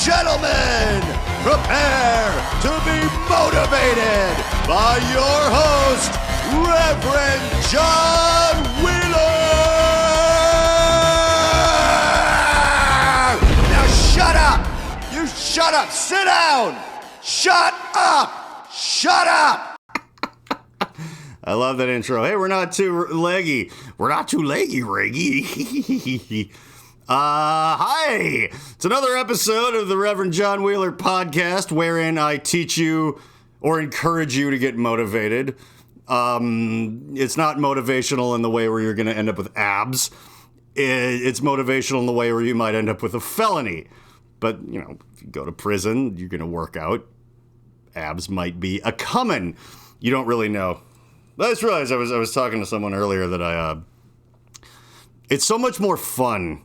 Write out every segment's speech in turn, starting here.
gentlemen, prepare to be motivated by your host, Reverend John Wheeler! Now shut up! You shut up! Sit down! Shut up! Shut up! I love that intro. Hey, we're not too leggy. We're not too leggy, Reggie. Hi! It's another episode of the Reverend John Wheeler podcast wherein I teach you or encourage you to get motivated. It's not motivational in the way where you're going to end up with abs. It's motivational in the way where you might end up with a felony. But, you know, if you go to prison, you're going to work out. Abs might be a comin'. You don't really know. But I just realized I was talking to someone earlier that it's so much more fun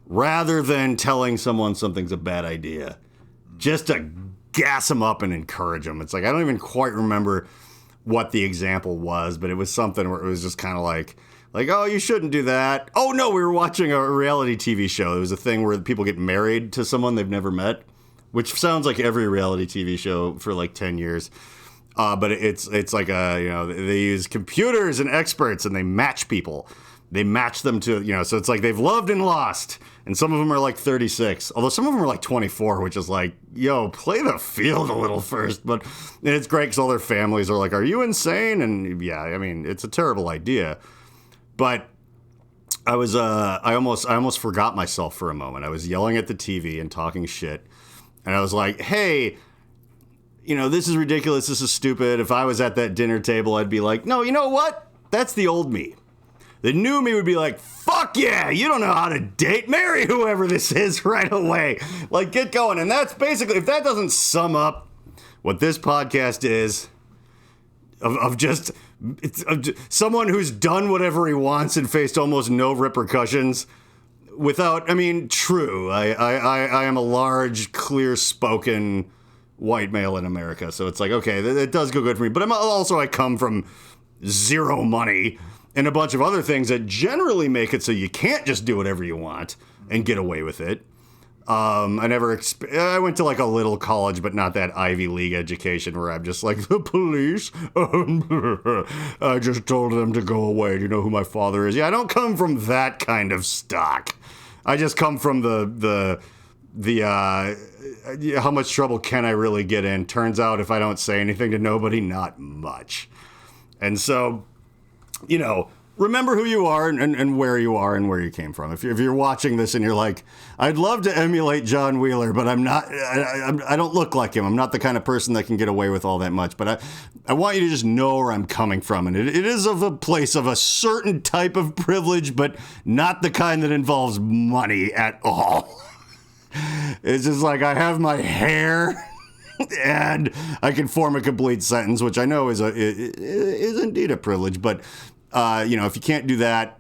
rather than telling someone something's a bad idea, just to gas them up and encourage them. It's like, I don't even quite remember what the example was, but it was something where it was just kind of like, oh, you shouldn't do that. Oh, no, we were watching a reality TV show. It was a thing where people get married to someone they've never met, which sounds like every reality TV show for like 10 years. But it's like they use computers and experts and they match people. They match them to, so it's like they've loved and lost. And some of them are like 36, although some of them are like 24, which is like, yo, play the field a little first. But it's great because all their families are like, are you insane? And yeah, I mean, it's a terrible idea. But I almost forgot myself for a moment. I was yelling at the TV and talking shit. And I was like, hey, this is ridiculous. This is stupid. If I was at that dinner table, I'd be like, no, you know what? That's the old me. The new me would be like, fuck yeah, you don't know how to date. Marry whoever this is right away. Like, get going. And that's basically, if that doesn't sum up what this podcast is, of just someone who's done whatever he wants and faced almost no repercussions without, true. I am a large, clear-spoken white male in America. So it's like, okay, it does go good for me. But I come from zero money and a bunch of other things that generally make it so you can't just do whatever you want and get away with it. I went to like a little college, but not that Ivy League education where I'm just like, the police, I just told them to go away. Do you know who my father is? Yeah, I don't come from that kind of stock. I just come from the how much trouble can I really get in? Turns out if I don't say anything to nobody, not much. And so, remember who you are and where you are and where you came from. If you're watching this and you're like, I'd love to emulate John Wheeler, but I'm not, I don't look like him. I'm not the kind of person that can get away with all that much. But I want you to just know where I'm coming from. And it is of a place of a certain type of privilege, but not the kind that involves money at all. It's just like I have my hair and I can form a complete sentence, which I know is indeed a privilege. But, if you can't do that,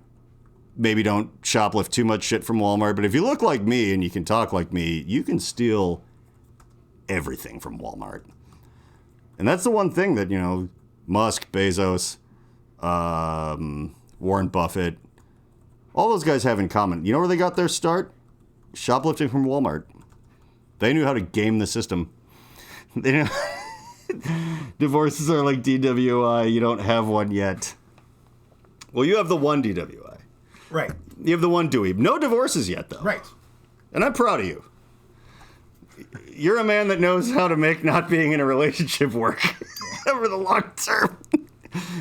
maybe don't shoplift too much shit from Walmart. But if you look like me and you can talk like me, you can steal everything from Walmart. And that's the one thing that, Musk, Bezos, Warren Buffett, all those guys have in common. You know where they got their start? Shoplifting from Walmart. They knew how to game the system. They knew divorces are like DWI. You don't have one yet. Well, you have the one DWI. Right. You have the one dweeb. No divorces yet, though. Right. And I'm proud of you. You're a man that knows how to make not being in a relationship work over the long term.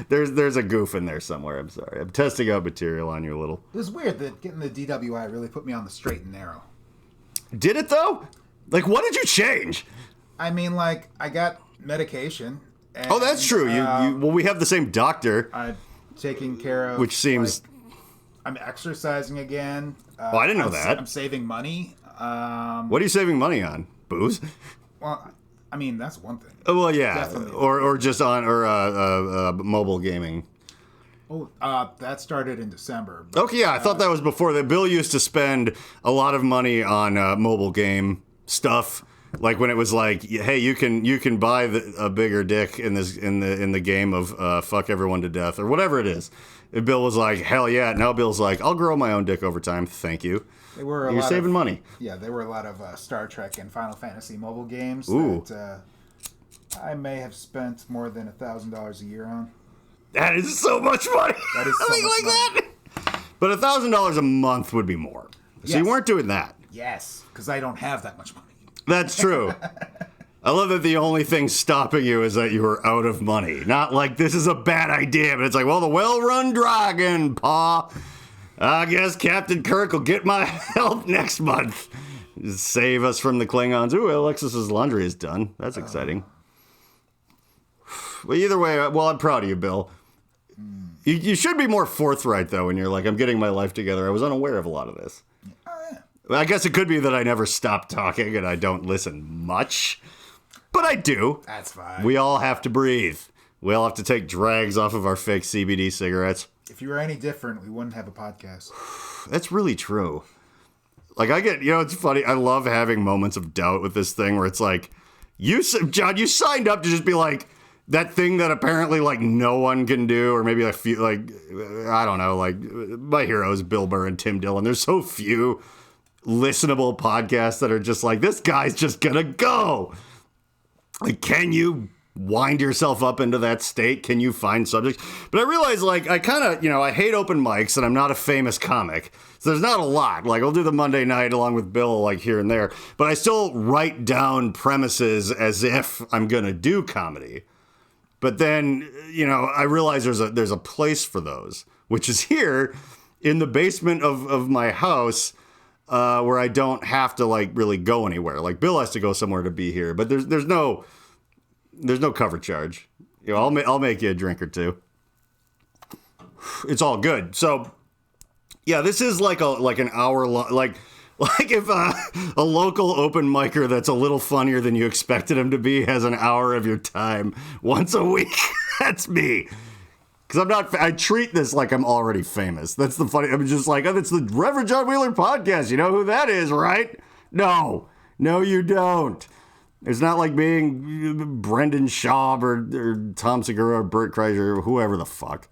There's a goof in there somewhere. I'm sorry. I'm testing out material on you a little. It was weird that getting the DWI really put me on the straight and narrow. Did it, though? Like, what did you change? I got medication. And, oh, that's true. Well, we have the same doctor. I'm taking care of... Which seems... I'm exercising again. Oh, I didn't know that. I'm saving money. What are you saving money on? Booze? Well... that's one thing. Oh, well, yeah. Definitely. Or just on mobile gaming. Oh, that started in December. Okay, yeah, I thought that was before. The Bill used to spend a lot of money on mobile game stuff. Like when it was like, hey, you can buy a bigger dick in the game of fuck everyone to death or whatever it is. And Bill was like, hell yeah. Now Bill's like, I'll grow my own dick over time. Thank you. They were You're saving money. Yeah, there were a lot of Star Trek and Final Fantasy mobile games that I may have spent more than $1,000 a year on. That is so much money. That is so much money. That. But $1,000 a month would be more. So you weren't doing that. Yes, because I don't have that much money. That's true. I love that the only thing stopping you is that you are out of money. Not like this is a bad idea, but it's like, well, the well-run dragon, Pa. I guess Captain Kirk will get my help next month. Save us from the Klingons. Ooh, Alexis's laundry is done. That's exciting. Well, either way, well, I'm proud of you, Bill. You should be more forthright, though, when you're like, I'm getting my life together. I was unaware of a lot of this. I guess it could be that I never stop talking and I don't listen much. But I do. That's fine. We all have to breathe. We all have to take drags off of our fake CBD cigarettes. If you were any different, we wouldn't have a podcast. That's really true. Like, it's funny. I love having moments of doubt with this thing where it's like, John, you signed up to just be like, that thing that apparently, like, no one can do, or maybe a few, like, I don't know, like, my heroes, Bill Burr and Tim Dillon. There's so few listenable podcasts that are just like, this guy's just gonna go. Like, can you wind yourself up into that state? Can you find subjects? But I realize, like, I kind of, I hate open mics, and I'm not a famous comic. So there's not a lot. Like, I'll do the Monday night along with Bill, like, here and there. But I still write down premises as if I'm gonna do comedy. But then, I realize there's a place for those, which is here in the basement of my house, where I don't have to, like, really go anywhere. Like, Bill has to go somewhere to be here, but there's no cover charge. I'll make you a drink or two. It's all good. So, yeah, this is like an hour long, like if a local open micer that's a little funnier than you expected him to be has an hour of your time once a week. That's me. Because I treat this like I'm already famous. That's the funny, I'm just like, oh, it's the Reverend John Wheeler podcast. You know who that is, right? No, you don't. It's not like being Brendan Schaub or Tom Segura or Bert Kreischer or whoever the fuck.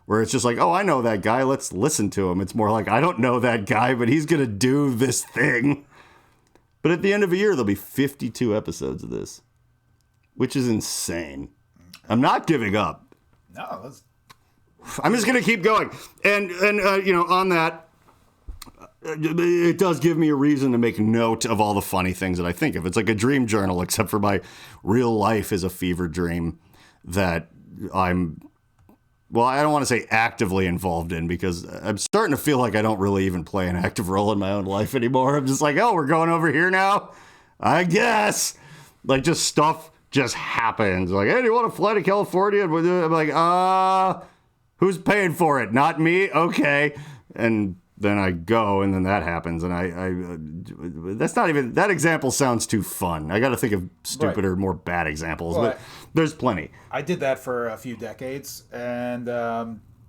Where it's just like, oh, I know that guy. Let's listen to him. It's more like, I don't know that guy, but he's going to do this thing. But at the end of a year, there'll be 52 episodes of this, which is insane. I'm not giving up. No, I'm just going to keep going. And on that, it does give me a reason to make note of all the funny things that I think of. It's like a dream journal, except for my real life is a fever dream that I don't want to say actively involved in, because I'm starting to feel like I don't really even play an active role in my own life anymore. I'm just like, oh, we're going over here now? I guess. Like, just stuff just happens. Like, hey, do you want to fly to California? I'm like, who's paying for it? Not me? Okay. And then I go, and then that happens, and that's not even, that example sounds too fun. I got to think of stupider, more bad examples, but there's plenty. I did that for a few decades, and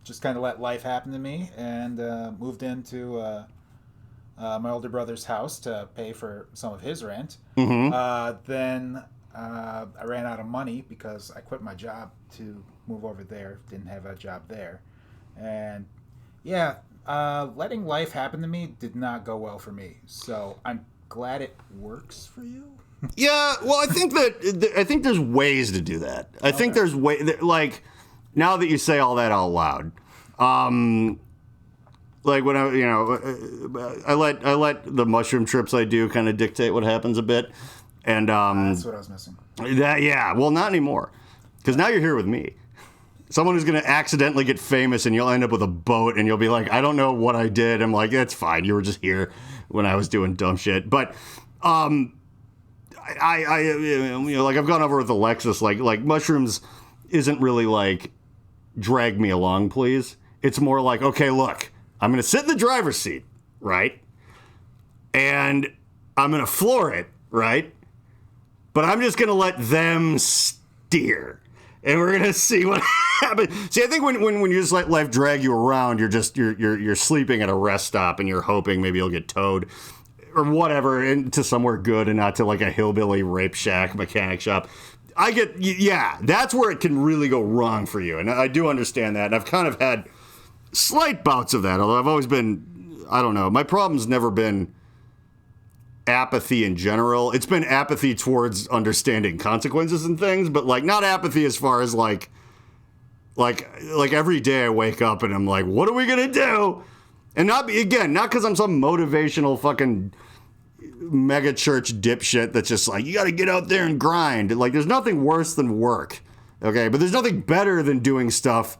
just kind of let life happen to me, and moved into my older brother's house to pay for some of his rent. Mm-hmm. Then I ran out of money because I quit my job to move over there. Didn't have a job there, and letting life happen to me did not go well for me. So I'm glad it works for you. Yeah, well, I think there's ways to do that. I think there's like, now that you say all that out loud, like when I let the mushroom trips I do kind of dictate what happens a bit, and that's what I was missing. Well, not anymore, because now you're here with me. Someone who's going to accidentally get famous, and you'll end up with a boat, and you'll be like, I don't know what I did. I'm like, it's fine. You were just here when I was doing dumb shit. But I've gone over with Alexis, like mushrooms isn't really like, drag me along, please. It's more like, okay, look, I'm going to sit in the driver's seat, right? And I'm going to floor it, right? But I'm just going to let them steer. And we're going to see what happens. See, I think when you just let life drag you around, you're sleeping at a rest stop, and you're hoping maybe you'll get towed or whatever into somewhere good, and not to like a hillbilly rape shack mechanic shop. That's where it can really go wrong for you. And I do understand that. And I've kind of had slight bouts of that, although I've always been I don't know. My problem's never been apathy in general. It's been apathy towards understanding consequences and things, but like not apathy as far as like every day I wake up and I'm like, what are we gonna do? And not because I'm some motivational fucking mega church dipshit that's just like, you got to get out there and grind. Like, there's nothing worse than work, okay? But there's nothing better than doing stuff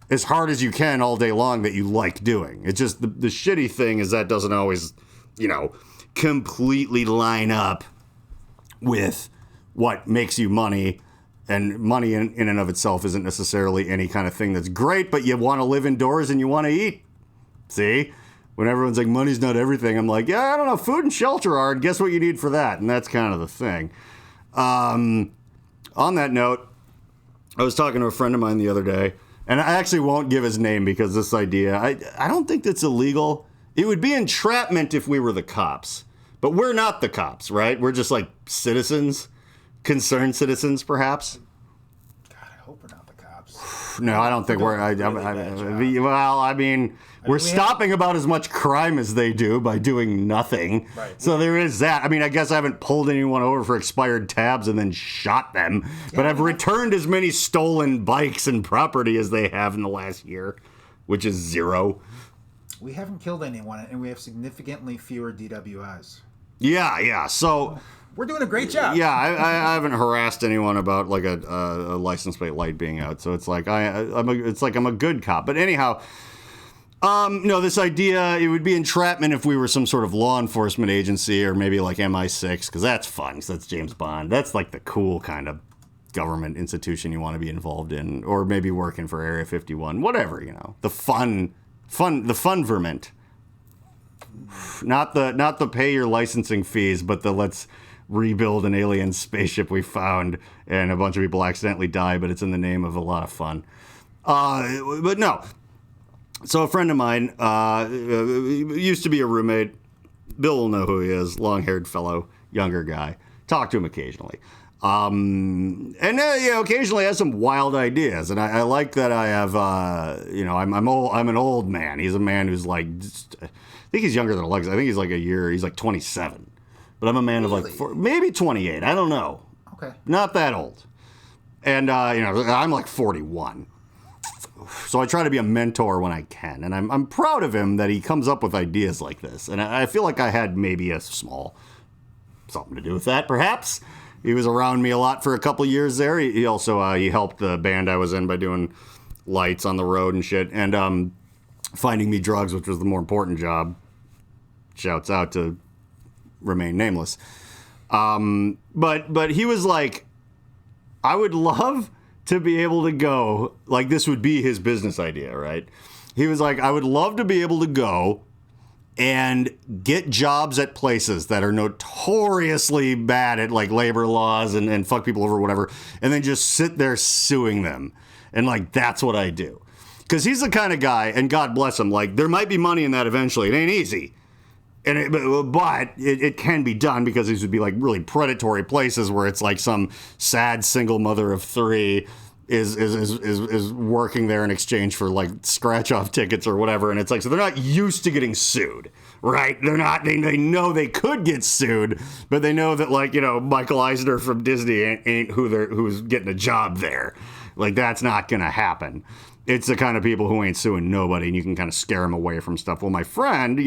as hard as you can all day long that you like doing. It's just the shitty thing is that doesn't always, completely line up with what makes you money. And money in and of itself isn't necessarily any kind of thing that's great, but you want to live indoors and you want to eat. See? When everyone's like, money's not everything, I'm like, yeah, I don't know, food and shelter are, and guess what you need for that? And that's kind of the thing. On that note, I was talking to a friend of mine the other day, and I actually won't give his name because this idea, I don't think that's illegal. It would be entrapment if we were the cops. But we're not the cops, right? We're just like citizens, concerned citizens, perhaps. God, I hope we're not the cops. No, I don't think we're. We're stopping about as much crime as they do by doing nothing. Right. So there is that. I mean, I guess I haven't pulled anyone over for expired tabs and then shot them, but I've returned as many stolen bikes and property as they have in the last year, which is 0. We haven't killed anyone, and we have significantly fewer DWIs. Yeah. So we're doing a great job. Yeah, I haven't harassed anyone about like a license plate light being out. So it's like I'm a good cop. But anyhow. No, this idea, it would be entrapment if we were some sort of law enforcement agency or maybe like MI6, because that's fun, because that's James Bond. That's like the cool kind of government institution you want to be involved in, or maybe working for Area 51, whatever, the fun verment. Not the pay your licensing fees, but the let's rebuild an alien spaceship we found and a bunch of people accidentally die, but it's in the name of a lot of fun. But no. So a friend of mine used to be a roommate. Bill will know who he is. Long-haired fellow, younger guy. Talk to him occasionally. Occasionally has some wild ideas. And I like that I have, I'm an old man. He's a man who's like, I think he's younger than Alexa. I think he's like he's like 27. But I'm a man of like, maybe 28. I don't know. Okay. Not that old. And, I'm like 41. So I try to be a mentor when I can, and I'm proud of him that he comes up with ideas like this. And I feel like I had maybe a small something to do with that, perhaps. He was around me a lot for a couple years there. He also he helped the band I was in by doing lights on the road and shit, and finding me drugs, which was the more important job. Shouts out to remain nameless. But he was like, I would love to be able to go, like this would be his business idea, right? He was like, I would love to be able to go and get jobs at places that are notoriously bad at like labor laws and fuck people over or whatever, and then just sit there suing them. And like, that's what I do. Because he's the kind of guy, and God bless him, like there might be money in that eventually. It ain't easy. But it can be done because these would be like really predatory places where it's like some sad single mother of 3 is working there in exchange for like scratch off tickets or whatever, and it's like, so they're not used to getting sued, right? They're not. They know they could get sued, but they know that like Michael Eisner from Disney ain't who's getting a job there. Like that's not gonna happen. It's the kind of people who ain't suing nobody, and you can kind of scare them away from stuff. Well, my friend,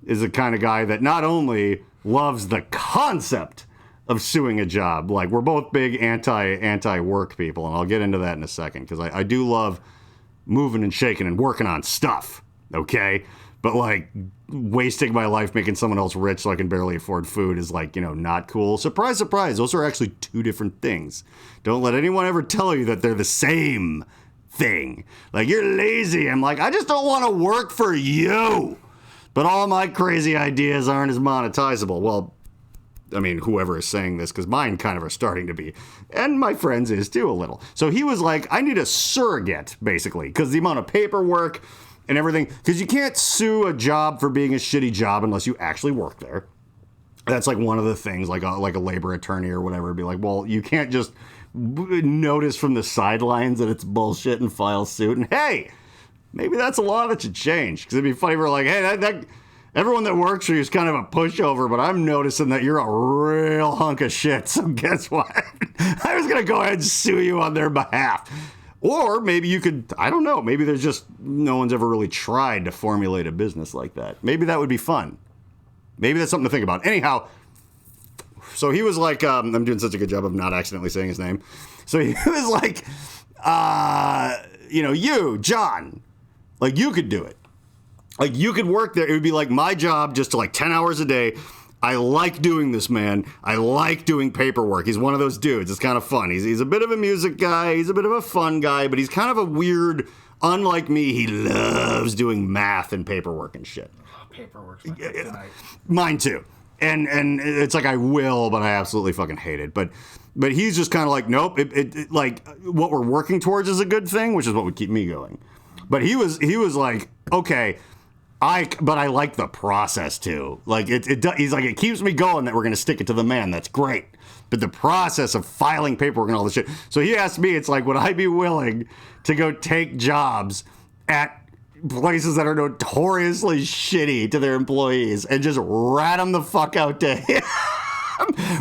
is the kind of guy that not only loves the concept of suing a job, like we're both big anti-work people, and I'll get into that in a second, because I do love moving and shaking and working on stuff, okay? But like wasting my life making someone else rich so I can barely afford food is like, not cool. Surprise, surprise, those are actually 2 different things. Don't let anyone ever tell you that they're the same thing. Like, you're lazy. I'm like, I just don't want to work for you. But all my crazy ideas aren't as monetizable. Well, I mean, whoever is saying this, because mine kind of are starting to be. And my friend's is too, a little. So he was like, I need a surrogate, basically, because the amount of paperwork and everything. Because you can't sue a job for being a shitty job unless you actually work there. That's like one of the things, like a labor attorney or whatever, be like, well, you can't just notice from the sidelines that it's bullshit and file suit. And hey, maybe that's a law that should change. Because it'd be funny if we're like, hey, that everyone that works for you is kind of a pushover, but I'm noticing that you're a real hunk of shit. So guess what? I was going to go ahead and sue you on their behalf. Or maybe you could, I don't know, maybe there's just no one's ever really tried to formulate a business like that. Maybe that would be fun. Maybe that's something to think about. Anyhow, so he was like, I'm doing such a good job of not accidentally saying his name. So he was like, you, John, like you could do it. Like you could work there. It would be like my job just to like 10 hours a day. I like doing this, man. I like doing paperwork. He's one of those dudes. It's kind of fun. He's a bit of a music guy. He's a bit of a fun guy, but he's kind of a weird, unlike me, he loves doing math and paperwork and shit. Oh, paperwork's my kryptonite. Mine too. And it's like I will, but I absolutely fucking hate it. But he's just kind of like, nope, it like what we're working towards is a good thing, which is what would keep me going. But he was like, okay, but I like the process too. Like he's like, it keeps me going that we're going to stick it to the man. That's great. But the process of filing paperwork and all this shit. So he asked me, it's like, would I be willing to go take jobs at places that are notoriously shitty to their employees and just rat them the fuck out to him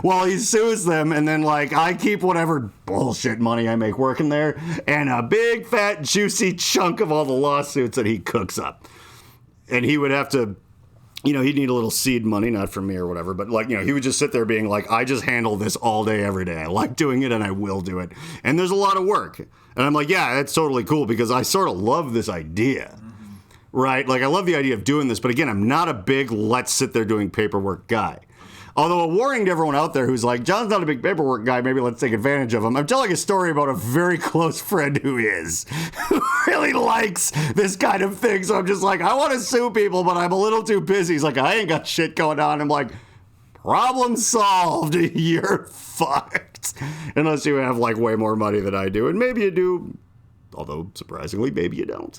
while he sues them, and then like I keep whatever bullshit money I make working there and a big fat juicy chunk of all the lawsuits that he cooks up. And he would have to, he'd need a little seed money, not from me or whatever, but like, he would just sit there being like, I just handle this all day, every day. I like doing it and I will do it. And there's a lot of work. And I'm like, yeah, that's totally cool because I sort of love this idea, right? Like I love the idea of doing this, but again, I'm not a big let's sit there doing paperwork guy. Although a warning to everyone out there who's like, John's not a big paperwork guy, maybe let's take advantage of him. I'm telling a story about a very close friend who really likes this kind of thing. So I'm just like, I want to sue people, but I'm a little too busy. He's like, I ain't got shit going on. I'm like, problem solved. You're fucked. Unless you have like way more money than I do. And maybe you do. Although surprisingly, maybe you don't.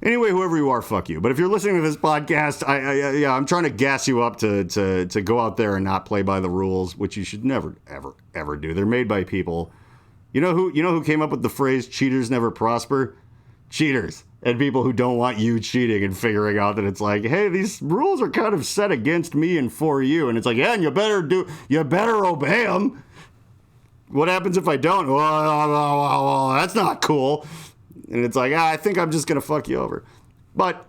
Anyway, whoever you are, fuck you. But if you're listening to this podcast, I'm trying to gas you up to go out there and not play by the rules, which you should never, ever, ever do. They're made by people. You know who came up with the phrase "cheaters never prosper"? Cheaters and people who don't want you cheating and figuring out that it's like, hey, these rules are kind of set against me and for you, and it's like, yeah, and you better obey them. What happens if I don't? Well, that's not cool. And it's like, I think I'm just going to fuck you over. But,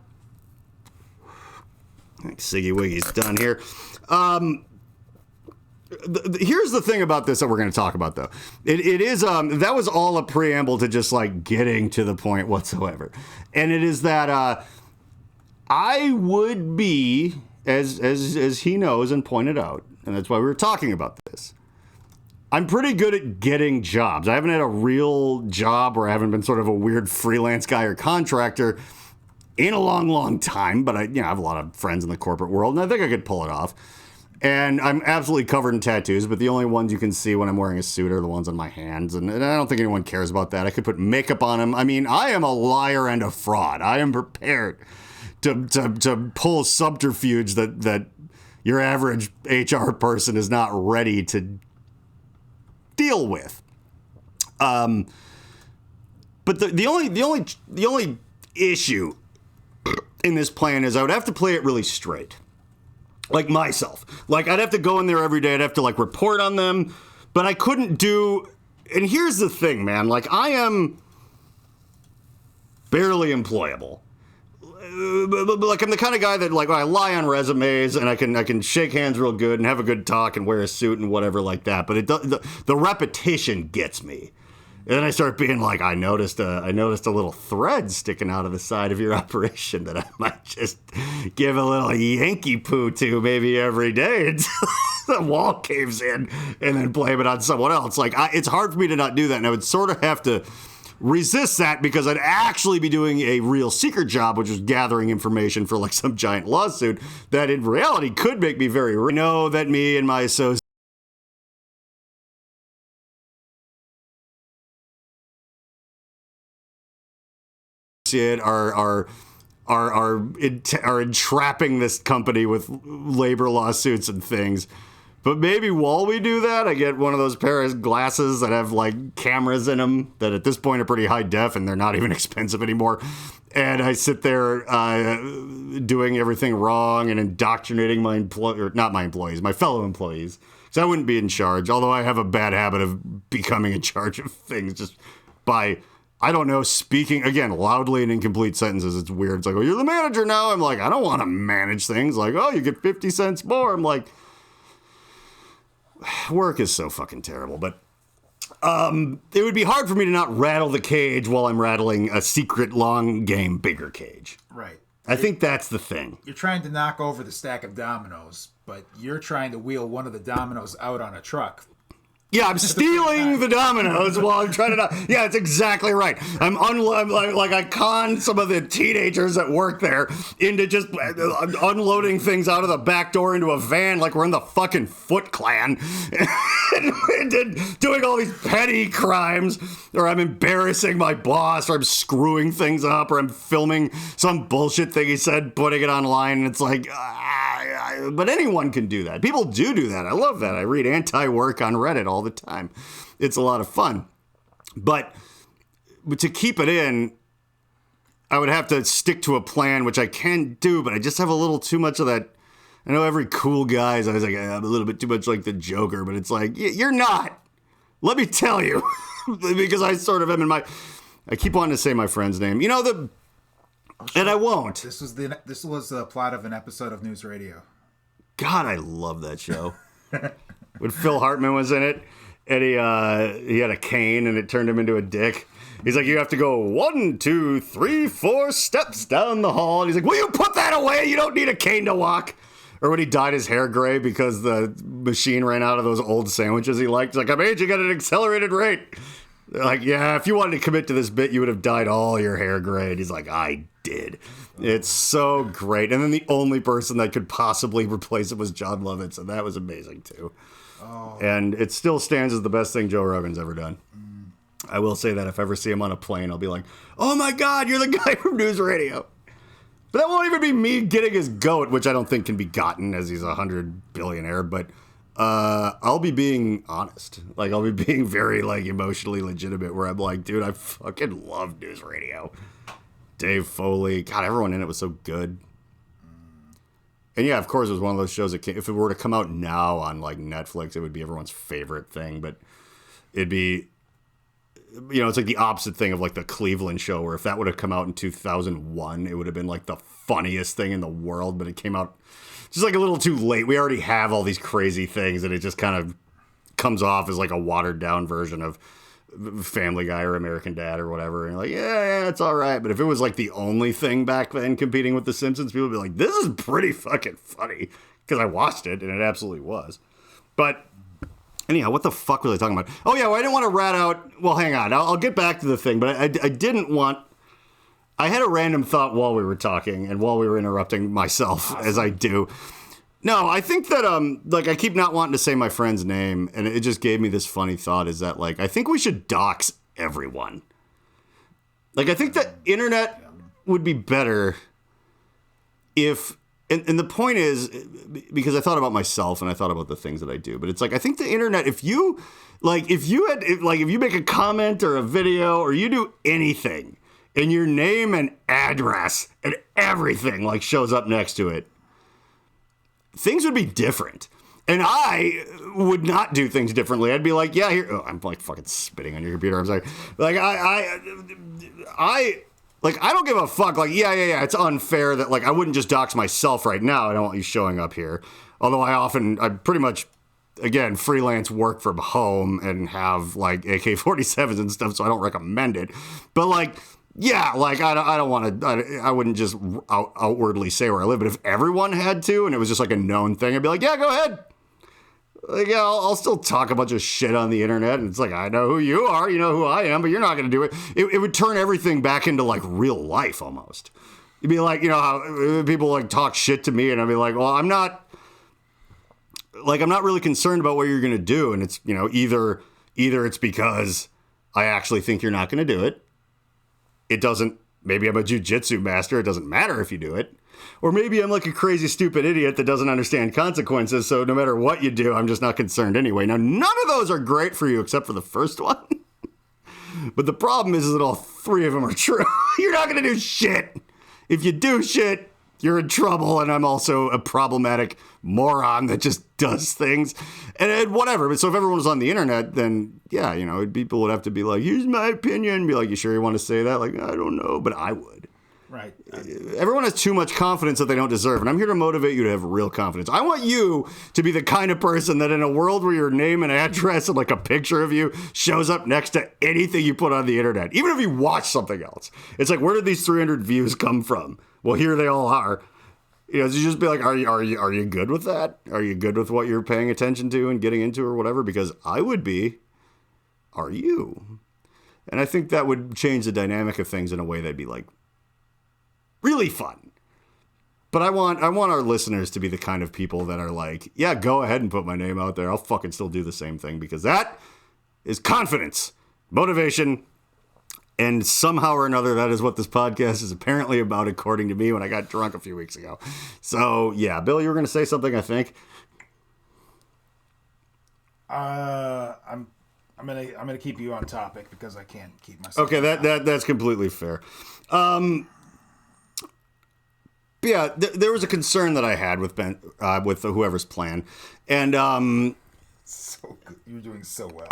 I think Siggy Wiggy's done here. Here's the thing about this that we're going to talk about, though. It is, that was all a preamble to just, like, getting to the point whatsoever. And it is that I would be, as he knows and pointed out, and that's why we were talking about this, I'm pretty good at getting jobs. I haven't had a real job where I haven't been sort of a weird freelance guy or contractor in a long, long time. But I have a lot of friends in the corporate world, and I think I could pull it off. And I'm absolutely covered in tattoos, but the only ones you can see when I'm wearing a suit are the ones on my hands. And I don't think anyone cares about that. I could put makeup on them. I mean, I am a liar and a fraud. I am prepared to pull subterfuge that your average HR person is not ready to deal with. But the only issue in this plan is I would have to play it really straight. Like myself. Like I'd have to go in there every day. I'd have to like report on them, but I couldn't do. And here's the thing, man. Like I am barely employable. Like I'm the kind of guy that like I lie on resumes and I can shake hands real good and have a good talk and wear a suit and whatever like that. But the repetition gets me. And then I start being like, I noticed a little thread sticking out of the side of your operation that I might just give a little Yankee poo to maybe every day until the wall caves in and then blame it on someone else. Like it's hard for me to not do that. And I would sort of have to resist that because I'd actually be doing a real secret job, which is gathering information for like some giant lawsuit that in reality could make me very know that me and my associates are entrapping this company with labor lawsuits and things. But maybe while we do that, I get one of those pair of glasses that have like cameras in them that at this point are pretty high def and they're not even expensive anymore. And I sit there doing everything wrong and indoctrinating my fellow employees. So I wouldn't be in charge, although I have a bad habit of becoming in charge of things just by, I don't know, speaking, again, loudly in incomplete sentences. It's weird. It's like, oh, you're the manager now. I'm like, I don't want to manage things. Like, oh, you get 50 cents more. I'm like, work is so fucking terrible. But it would be hard for me to not rattle the cage while I'm rattling a secret long game bigger cage. Right. I think that's the thing. You're trying to knock over the stack of dominoes, but you're trying to wheel one of the dominoes out on a truck. Yeah, I'm stealing the dominoes while I'm trying to. Yeah, it's exactly right. I'm like I con some of the teenagers that work there into just unloading things out of the back door into a van like we're in the fucking Foot Clan, and doing all these petty crimes, or I'm embarrassing my boss, or I'm screwing things up, or I'm filming some bullshit thing he said, putting it online, and it's like. But anyone can do that. People do that. I love that. I read anti-work on Reddit all the time. It's a lot of fun. But to keep it in, I would have to stick to a plan, which I can do, but I just have a little too much of that. I know every cool guy is always like, I'm a little bit too much like the Joker, but it's like, you're not. Let me tell you. Because I sort of am in my... I keep wanting to say my friend's name. You know, and I won't. This was the plot of an episode of News Radio. God, I love that show. When Phil Hartman was in it, and he had a cane, and it turned him into a dick. He's like, you have to go 1, 2, 3, 4 steps down the hall. And he's like, will you put that away? You don't need a cane to walk. Or when he dyed his hair gray because the machine ran out of those old sandwiches he liked. He's like, I'm aging at an accelerated rate. They're like, yeah, if you wanted to commit to this bit, you would have dyed all your hair gray. And he's like, I did. It's so great. And then the only person that could possibly replace it was John Lovitz, and that was amazing too. Oh. And it still stands as the best thing Joe Rogan's ever done. I will say that if I ever see him on a plane, I'll be like, oh my God, you're the guy from News Radio. But that won't even be me getting his goat, which I don't think can be gotten as he's a 100 billionaire, but I'll be being honest. Like, I'll be being very, like, emotionally legitimate, where I'm like, dude, I fucking love News Radio. Dave Foley. God, everyone in it was so good. And yeah, of course, it was one of those shows that if it were to come out now on, like, Netflix, it would be everyone's favorite thing. But it'd be, you know, it's like the opposite thing of, like, the Cleveland show, where if that would have come out in 2001, it would have been, like, the funniest thing in the world. But it came out just, like, a little too late. We already have all these crazy things, and it just kind of comes off as, like, a watered-down version of Family Guy or American Dad or whatever, and you're like, yeah, it's all right. But if it was like the only thing back then competing with The Simpsons, people would be like, this is pretty fucking funny, because I watched it and it absolutely was. But anyhow, what the fuck was I talking about? Oh yeah, well, I didn't want to rat out. Well, hang on, I'll get back to the thing, but I didn't want. I had a random thought while we were talking and while we were interrupting myself, awesome. As I do. No, I think that, like, I keep not wanting to say my friend's name, and it just gave me this funny thought, is that, like, I think we should dox everyone. Like, I think the internet would be better if, and the point is, because I thought about myself and I thought about the things that I do, but it's like, I think the internet, if you make a comment or a video or you do anything, and your name and address and everything, like, shows up next to it, things would be different. And I would not do things differently. I'd be like, yeah, here. Oh, I'm like fucking spitting on your computer. I'm sorry. Like, I don't give a fuck. Like, yeah. It's unfair that, like, I wouldn't just dox myself right now. I don't want you showing up here. Although I pretty much, again, freelance work from home and have, like, AK-47s and stuff, so I don't recommend it. But, like, yeah, like, I don't want to, I wouldn't just outwardly say where I live, but if everyone had to, and it was just like a known thing, I'd be like, yeah, go ahead. Like, yeah, I'll still talk a bunch of shit on the internet, and it's like, I know who you are, you know who I am, but you're not going to do it. It would turn everything back into, like, real life, almost. You'd be like, you know, how people, like, talk shit to me, and I'd be like, well, I'm not really concerned about what you're going to do, and it's, you know, either it's because I actually think you're not going to do it. It doesn't, maybe I'm a jujitsu master, it doesn't matter if you do it. Or maybe I'm like a crazy, stupid idiot that doesn't understand consequences, so no matter what you do, I'm just not concerned anyway. Now, none of those are great for you except for the first one. But the problem is that all three of them are true. You're not going to do shit. If you do shit, you're in trouble, and I'm also a problematic moron that just does things. And whatever. But so if everyone was on the internet, then, yeah, you know, people would have to be like, here's my opinion. Be like, you sure you want to say that? Like, I don't know, but I would. Right. Everyone has too much confidence that they don't deserve, and I'm here to motivate you to have real confidence. I want you to be the kind of person that in a world where your name and address and like a picture of you shows up next to anything you put on the internet, even if you watch something else. It's like, where did these 300 views come from? Well, here they all are. You know, so you just be like, are you good with that? Are you good with what you're paying attention to and getting into or whatever? Because I would be. Are you? And I think that would change the dynamic of things in a way that'd be like really fun. But I want our listeners to be the kind of people that are like, yeah, go ahead and put my name out there. I'll fucking still do the same thing, because that is confidence, motivation, and somehow or another, that is what this podcast is apparently about, according to me when I got drunk a few weeks ago. So, yeah, Bill, you were going to say something, I think. I'm gonna keep you on topic because I can't keep myself. Okay, that's completely fair. Yeah, there was a concern that I had with with whoever's plan, and so good. You're doing so well.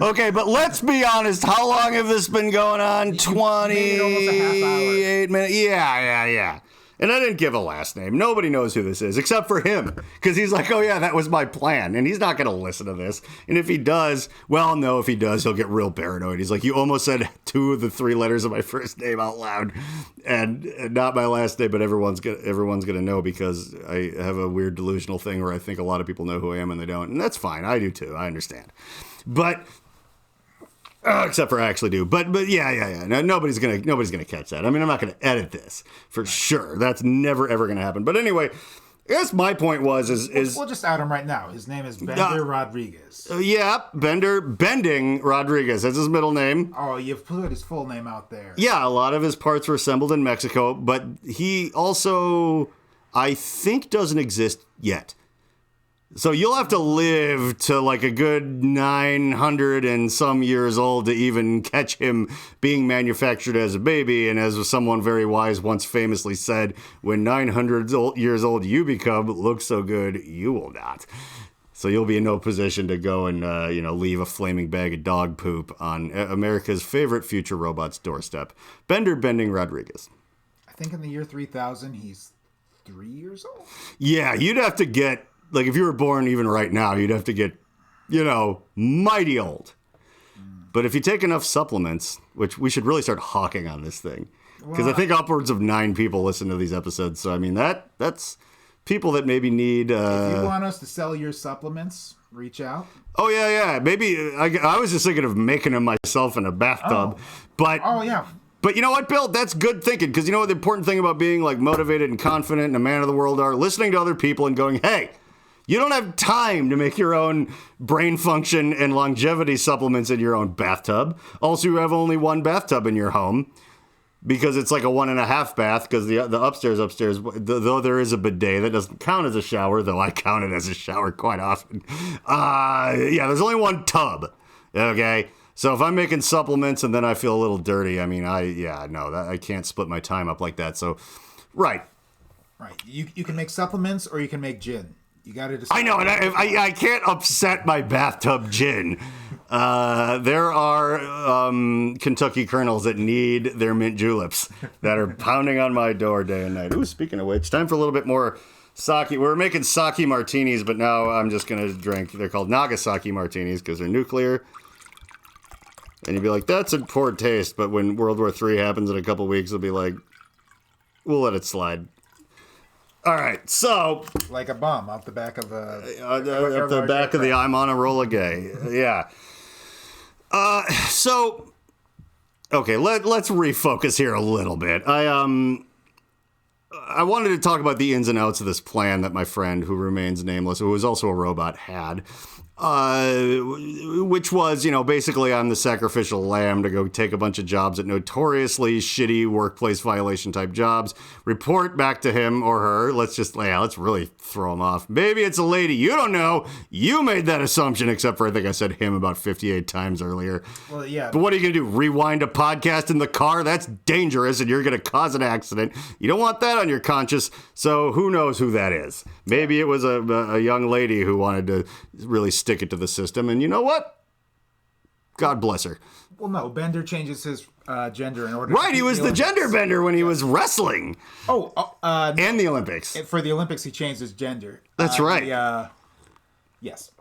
Okay, but let's be honest. How long have this been going on? 28 almost a half hour. minutes. Yeah. And I didn't give a last name. Nobody knows who this is except for him, because he's like, oh yeah, that was my plan. And he's not going to listen to this. And if he does, well, no, if he does, he'll get real paranoid. He's like, you almost said 2 of the 3 letters of my first name out loud, and not my last name, but everyone's gonna know, because I have a weird delusional thing where I think a lot of people know who I am and they don't. And that's fine. I do too. I understand. But except for I actually do. But yeah. No, nobody's gonna catch that. I mean, I'm not gonna edit this for sure. That's never ever gonna happen. But anyway, I guess my point was we'll just out him right now. His name is Bender Rodriguez. Yeah, Bending Rodriguez. That's his middle name. Oh, you've put his full name out there. Yeah, a lot of his parts were assembled in Mexico, but he also, I think, doesn't exist yet. So you'll have to live to like a good 900 and some years old to even catch him being manufactured as a baby. And as someone very wise once famously said, when 900 years old you become, look so good, you will not. So you'll be in no position to go and, leave a flaming bag of dog poop on America's favorite future robot's doorstep. Bending Rodriguez. I think in the year 3000, he's 3 years old. Yeah, you'd have to get, like, if you were born even right now, you'd have to get, mighty old. But if you take enough supplements, which we should really start hawking on this thing, because I think upwards of 9 people listen to these episodes. So, I mean, that's people that maybe need... if you want us to sell your supplements, reach out. Oh, yeah. Maybe I was just thinking of making them myself in a bathtub. But Oh, yeah. But you know what, Bill? That's good thinking, because you know what the important thing about being, like, motivated and confident and a man of the world are? Listening to other people and going, hey... You don't have time to make your own brain function and longevity supplements in your own bathtub. Also, you have only one bathtub in your home, because it's like a 1.5 bath, because the upstairs, though there is a bidet, that doesn't count as a shower, though I count it as a shower quite often. There's only one tub, okay? So if I'm making supplements and then I feel a little dirty, I mean, I can't split my time up like that. So, right. Right. You can make supplements or you can make gin. You got to decide. I know, and I can't upset my bathtub gin. There are Kentucky Colonels that need their mint juleps that are pounding on my door day and night. Ooh, speaking of which, time for a little bit more sake. We're making sake martinis, but now I'm just going to drink. They're called Nagasaki martinis because they're nuclear. And you'd be like, that's in poor taste. But when World War III happens in a couple weeks, it'll be like, we'll let it slide. All right, so... Like a bomb off the back of a... At the back of the I'm on a roll gay. Yeah. Okay, let's refocus here a little bit. I wanted to talk about the ins and outs of this plan that my friend, who remains nameless, who is also a robot, had. which was, basically I'm the sacrificial lamb to go take a bunch of jobs at notoriously shitty workplace violation type jobs, report back to him or her. Let's really throw him off. Maybe it's a lady. You don't know. You made that assumption, except for I think I said him about 58 times earlier. Well, yeah. But what are you going to do? Rewind a podcast in the car? That's dangerous and you're going to cause an accident. You don't want that on your conscience. So who knows who that is? Maybe it was a young lady who wanted to really stick it to the system, and you know what? God bless her. Well, no, Bender changes his gender in order. Right, he was the gender bender when he was wrestling. And the Olympics. For the Olympics, he changed his gender. That's right. Yes.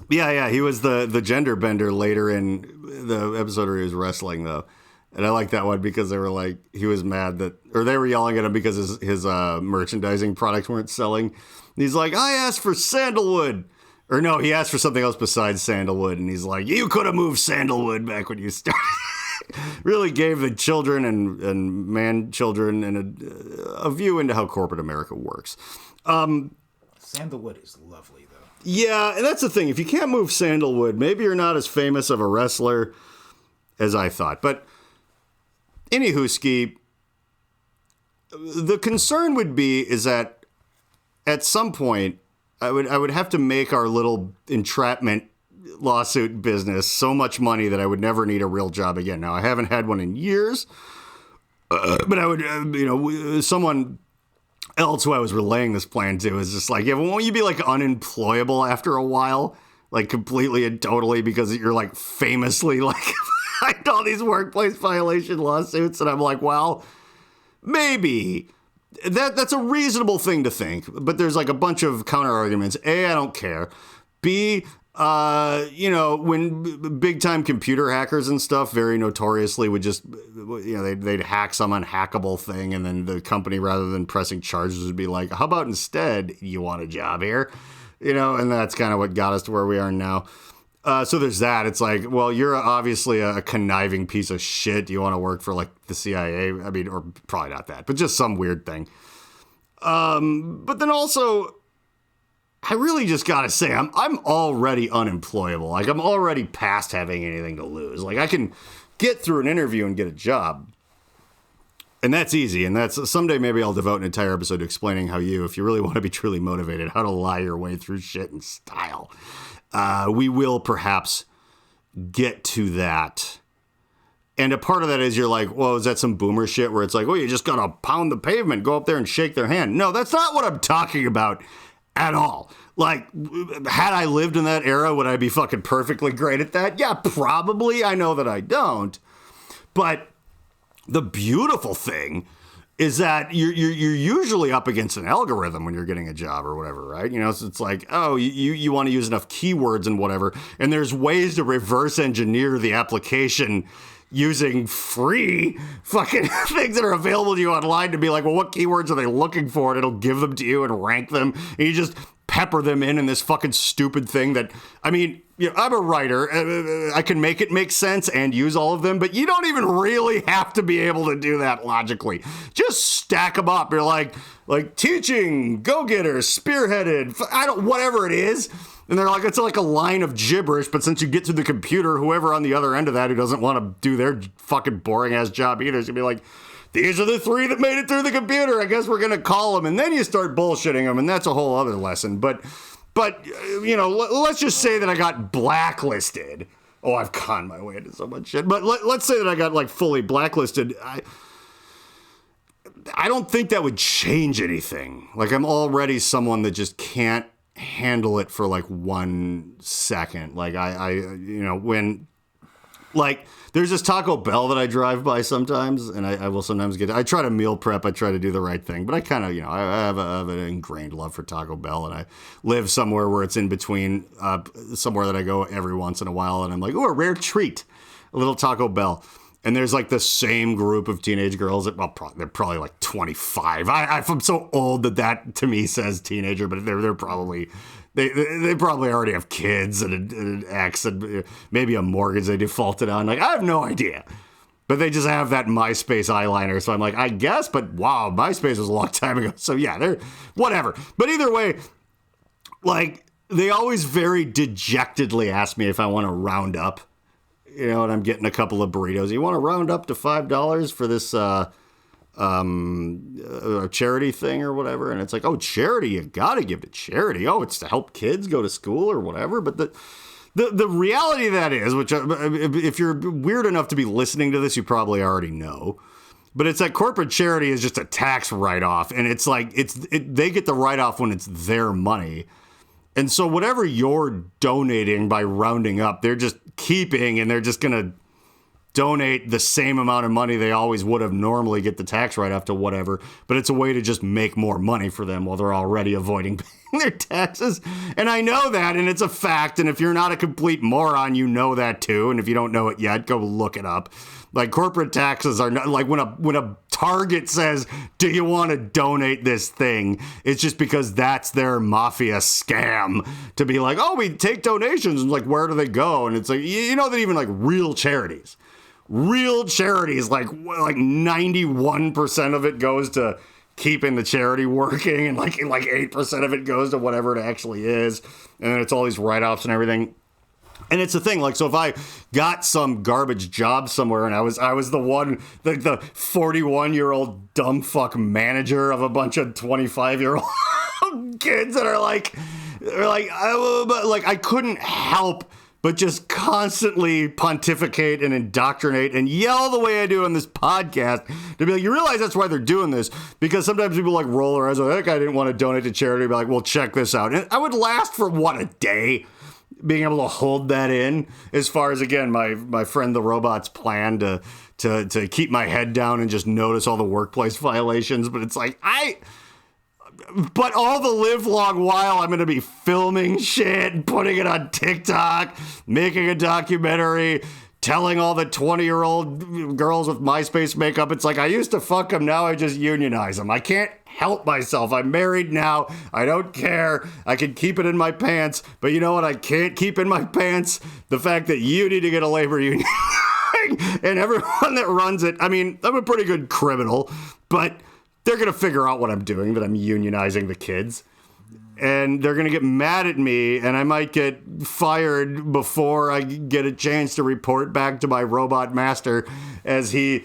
Yeah, he was the gender bender later in the episode where he was wrestling, though. And I like that one because they were like, he was mad or they were yelling at him because his merchandising products weren't selling. And he's like, I asked for sandalwood. Or no, he asked for something else besides sandalwood, and he's like, you could have moved sandalwood back when you started. Really gave the children and man-children and a view into how corporate America works. Sandalwood is lovely, though. Yeah, and that's the thing. If you can't move sandalwood, maybe you're not as famous of a wrestler as I thought. But anywho, Ski, the concern would be is that at some point, I would have to make our little entrapment lawsuit business so much money that I would never need a real job again. Now, I haven't had one in years, but I would, someone else who I was relaying this plan to is just like, yeah, well, won't you be like unemployable after a while? Like completely and totally because you're like famously like behind all these workplace violation lawsuits. And I'm like, well, maybe. That's a reasonable thing to think, but there's like a bunch of counter arguments. A, I don't care. B, when big time computer hackers and stuff very notoriously would just, they'd hack some unhackable thing, and then the company, rather than pressing charges, would be like, how about instead you want a job here? And that's kind of what got us to where we are now. So there's that. It's like, well, you're obviously a conniving piece of shit. Do you want to work for like the CIA? I mean, or probably not that, but just some weird thing. But then also, I really just gotta say, I'm already unemployable. Like I'm already past having anything to lose. Like I can get through an interview and get a job. And that's easy. And that's someday maybe I'll devote an entire episode to explaining how if you really want to be truly motivated, how to lie your way through shit in style. We will perhaps get to that. And a part of that is you're like, well, is that some boomer shit where it's like, well, you just gotta pound the pavement, go up there and shake their hand. No, that's not what I'm talking about at all. Like, had I lived in that era, would I be fucking perfectly great at that? Yeah, probably. I know that I don't. But the beautiful thing is that you're usually up against an algorithm when you're getting a job or whatever, right? So it's like, oh, you want to use enough keywords and whatever, and there's ways to reverse engineer the application using free fucking things that are available to you online to be like, well, what keywords are they looking for? And it'll give them to you and rank them, and you just pepper them in this fucking stupid thing that, I mean, I'm a writer. I can make it make sense and use all of them, but you don't even really have to be able to do that logically. Just stack them up. You're like teaching, go-getter, spearheaded, whatever it is. And they're like, it's like a line of gibberish, but since you get to the computer, whoever on the other end of that who doesn't want to do their fucking boring ass job either is gonna be like, these are the 3 that made it through the computer. I guess we're gonna call them, and then you start bullshitting them, and that's a whole other lesson. But let's just say that I got blacklisted. Oh, I've conned my way into so much shit. But let's say that I got like fully blacklisted. I don't think that would change anything. Like I'm already someone that just can't handle it for like 1 second. Like when like there's this Taco Bell that I drive by sometimes, and I will sometimes I try to meal prep, I try to do the right thing, but I kind of, I have an ingrained love for Taco Bell, and I live somewhere where it's in between, somewhere that I go every once in a while, and I'm like, oh, a rare treat, a little Taco Bell. And there's like the same group of teenage girls that, well, they're probably like 25. I'm so old that to me says teenager, but they're probably, they probably already have kids and an ex and maybe a mortgage they defaulted on. Like, I have no idea. But they just have that MySpace eyeliner. So I'm like, I guess, but wow, MySpace was a long time ago. So yeah, they're whatever. But either way, like, they always very dejectedly ask me if I want to round up. You know, and I'm getting a couple of burritos. You want to round up to $5 for this charity thing or whatever? And it's like, oh, charity, you got to give to charity. Oh, it's to help kids go to school or whatever. But the reality of that is, which if you're weird enough to be listening to this, you probably already know. But it's that corporate charity is just a tax write-off. And it's like, they get the write-off when it's their money. And so whatever you're donating by rounding up, they're just keeping, and they're just going to donate the same amount of money they always would have normally, get the tax write-off to whatever. But it's a way to just make more money for them while they're already avoiding paying their taxes. And I know that, and it's a fact. And if you're not a complete moron, you know that too. And if you don't know it yet, go look it up. Like, corporate taxes are not, like, when a Target says, do you want to donate this thing? It's just because that's their mafia scam to be like, oh, we take donations. And like, where do they go? And it's like, you know that even like real charities, like 91% of it goes to keeping the charity working. And like 8% of it goes to whatever it actually is. And then it's all these write-offs and everything. And it's the thing, like, so if I got some garbage job somewhere and I was the one, the 41-year-old dumb fuck manager of a bunch of 25-year-old kids that are like, I couldn't help but just constantly pontificate and indoctrinate and yell the way I do on this podcast to be like, you realize that's why they're doing this? Because sometimes people like roll their eyes like, that guy didn't want to donate to charity. Be like, well, check this out. And I would last for, a day? Being able to hold that in, as far as, again, my friend the robot's plan to keep my head down and just notice all the workplace violations. But it's like, but all the live long while I'm going to be filming shit and putting it on TikTok, making a documentary, telling all the 20-year-old girls with MySpace makeup, it's like, I used to fuck them, now I just unionize them. I can't help myself. I'm married now. I don't care. I can keep it in my pants. But you know what I can't keep in my pants? The fact that you need to get a labor union. And everyone that runs it, I mean, I'm a pretty good criminal, but they're going to figure out what I'm doing, that I'm unionizing the kids. And they're going to get mad at me, and I might get fired before I get a chance to report back to my robot master as he,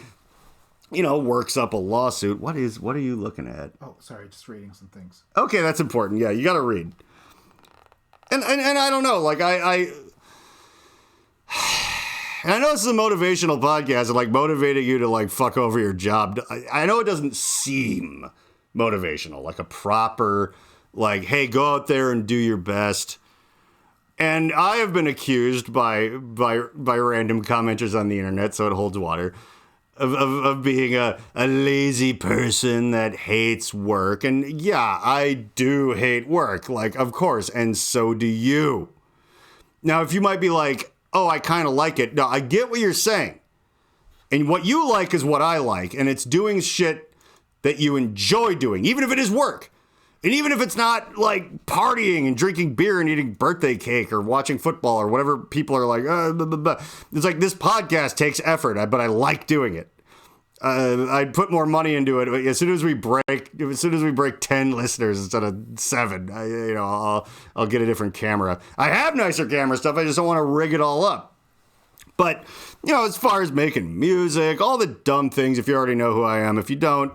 works up a lawsuit. What are you looking at? Oh, sorry, just reading some things. Okay, that's important. Yeah, you got to read. And I don't know, like, and I know this is a motivational podcast, and like motivating you to like fuck over your job. I know it doesn't seem motivational, like a proper, like, hey, go out there and do your best. And I have been accused by random commenters on the internet, so it holds water, of being a lazy person that hates work. And yeah, I do hate work, like, of course, and so do you. Now, if you might be like, oh, I kind of like it. No, I get what you're saying. And what you like is what I like, and it's doing shit that you enjoy doing, even if it is work. And even if it's not like partying and drinking beer and eating birthday cake or watching football or whatever people are like, blah, blah, blah. It's like, this podcast takes effort, but I like doing it. I'd put more money into it as soon as we break 10 listeners instead of 7. I'll get a different camera. I have nicer camera stuff. I just don't want to rig it all up. But as far as making music, all the dumb things. If you already know who I am, if you don't.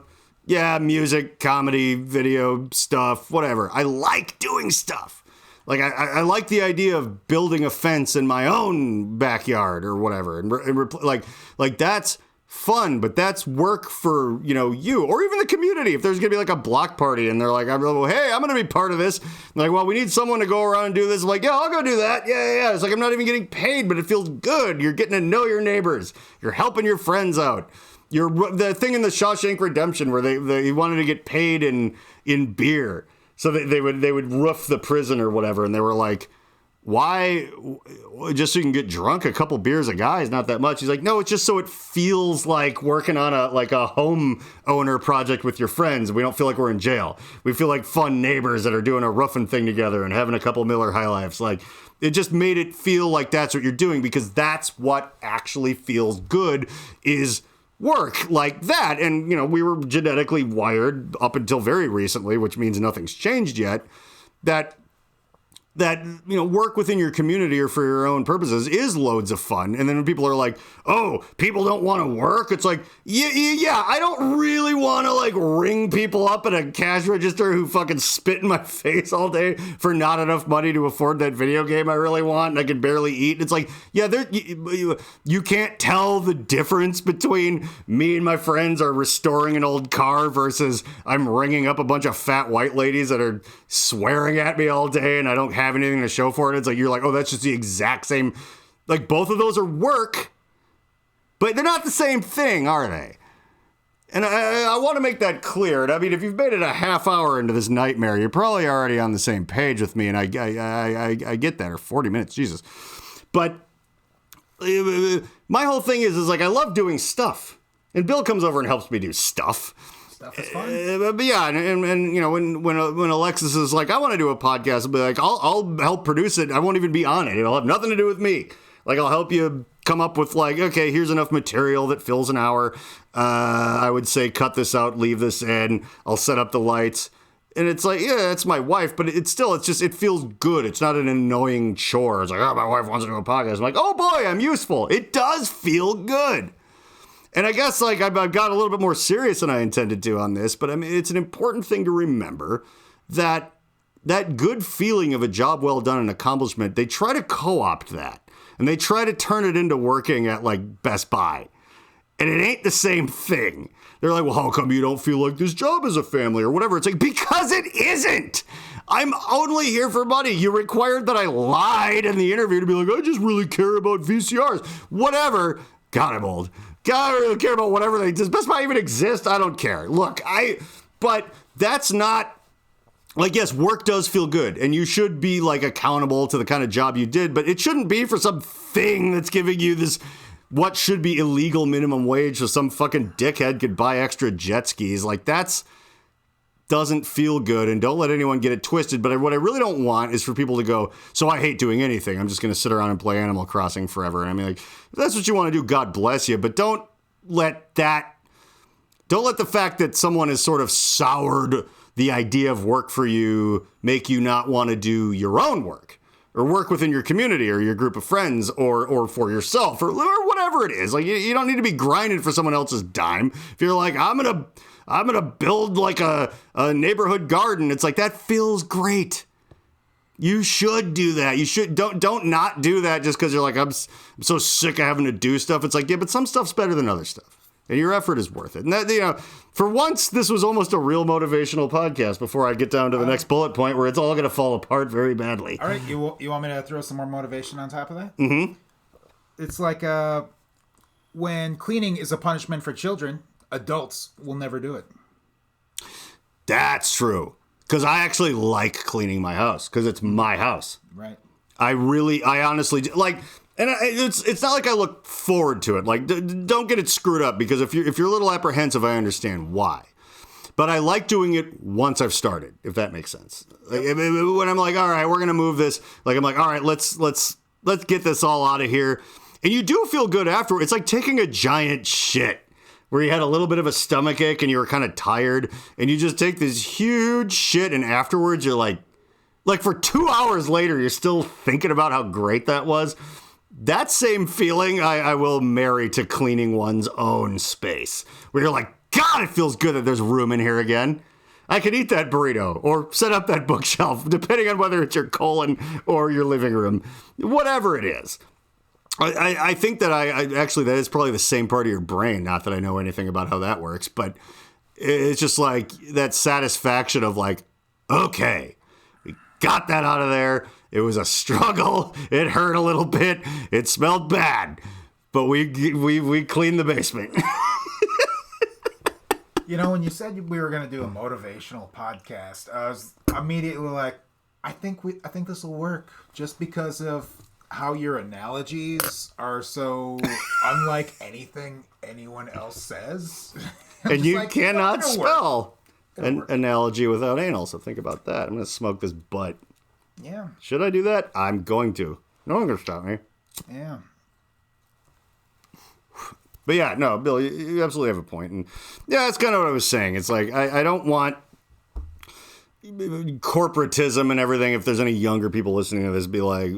Yeah, music, comedy, video stuff, whatever. I like doing stuff. Like, I like the idea of building a fence in my own backyard or whatever. Like that's fun, but that's work for, you or even the community. If there's going to be like a block party and they're like, hey, I'm going to be part of this. Like, well, we need someone to go around and do this. I'm like, yeah, I'll go do that. Yeah. It's like, I'm not even getting paid, but it feels good. You're getting to know your neighbors. You're helping your friends out. The thing in the Shawshank Redemption where they wanted to get paid in beer, so they would roof the prison or whatever, and they were like, why? Just so you can get drunk? A couple beers a guy is not that much. He's like, no, it's just so it feels like working on a home owner project with your friends. We don't feel like we're in jail. We feel like fun neighbors that are doing a roofing thing together and having a couple Miller High Lifes. Like, it just made it feel like that's what you're doing, because that's what actually feels good, is work like that. And, we were genetically wired up until very recently, which means nothing's changed yet, that that, work within your community or for your own purposes is loads of fun. And then when people are like, oh, people don't want to work. It's like, yeah, I don't really want to like ring people up at a cash register who fucking spit in my face all day for not enough money to afford that video game I really want and I can barely eat. It's like, yeah, you can't tell the difference between me and my friends are restoring an old car versus I'm ringing up a bunch of fat white ladies that are swearing at me all day and I don't have anything to show for it. It's like, you're like, oh, that's just the exact same. Like, both of those are work, but they're not the same thing, are they? And I want to make that clear. And I mean, if you've made it a half hour into this nightmare, you're probably already on the same page with me. And I get that, or 40 minutes, Jesus. But my whole thing is like, I love doing stuff. And Bill comes over and helps me do stuff. Stuff is fun. But yeah, and when Alexis is like, I want to do a podcast, I'll be like, I'll help produce it. I won't even be on it. It'll have nothing to do with me. Like, I'll help you come up with like, okay, here's enough material that fills an hour. I would say cut this out, leave this in. I'll set up the lights. And it's like, yeah, it's my wife, but it feels good. It's not an annoying chore. It's like, oh, my wife wants to do a podcast. I'm like, oh boy, I'm useful. It does feel good. And I guess like I've got a little bit more serious than I intended to on this, but I mean, it's an important thing to remember that good feeling of a job well done and accomplishment, they try to co-opt that and they try to turn it into working at like Best Buy. And it ain't the same thing. They're like, well, how come you don't feel like this job is a family or whatever? It's like, because it isn't. I'm only here for money. You required that I lied in the interview to be like, I just really care about VCRs. Whatever. God, I'm old. God, I don't really care about whatever they... Does Best Buy even exist? I don't care. Look, but that's not... Like, yes, work does feel good, and you should be, like, accountable to the kind of job you did, but it shouldn't be for some thing that's giving you this... What should be illegal minimum wage so some fucking dickhead could buy extra jet skis. Like, that's... doesn't feel good, and don't let anyone get it twisted. But what I really don't want is for people to go, so I hate doing anything. I'm just going to sit around and play Animal Crossing forever. And I mean, like, if that's what you want to do, God bless you. But don't let the fact that someone has sort of soured the idea of work for you make you not want to do your own work or work within your community or your group of friends or for yourself or whatever it is. Like, you don't need to be grinding for someone else's dime. If you're like, I'm going to build like a neighborhood garden. It's like, that feels great. You should do that. You should don't not do that just because you're like, I'm so sick of having to do stuff. It's like, yeah, but some stuff's better than other stuff. And your effort is worth it. And that, for once, this was almost a real motivational podcast before I get down to the next bullet point where it's all going to fall apart very badly. All right. You want me to throw some more motivation on top of that? Mm-hmm. It's like when cleaning is a punishment for children, adults will never do it. That's true. Because I actually like cleaning my house because it's my house. Right. I honestly like, and it's not like I look forward to it. Like, don't get it screwed up because if you're a little apprehensive, I understand why. But I like doing it once I've started, if that makes sense. Like, when I'm like, all right, we're gonna move this. Like, I'm like, all right, let's get this all out of here. And you do feel good afterward. It's like taking a giant shit where you had a little bit of a stomach ache and you were kind of tired, and you just take this huge shit, and afterwards you're like for 2 hours later, you're still thinking about how great that was. That same feeling I will marry to cleaning one's own space, where you're like, God, it feels good that there's room in here again. I could eat that burrito or set up that bookshelf, depending on whether it's your colon or your living room, whatever it is. I think that I actually, that is probably the same part of your brain. Not that I know anything about how that works, but it's just like that satisfaction of like, okay, we got that out of there. It was a struggle. It hurt a little bit. It smelled bad, but we cleaned the basement. When you said we were going to do a motivational podcast, I was immediately like, I think this will work just because of how your analogies are so unlike anything anyone else says. And you like, cannot spell an analogy without anal, so think about that. I'm going to smoke this butt. Yeah. Should I do that? I'm going to. No one's going to stop me. Yeah. But yeah, no, Bill, you absolutely have a point. And yeah, that's kind of what I was saying. It's like, I don't want... corporatism and everything, if there's any younger people listening to this, be like,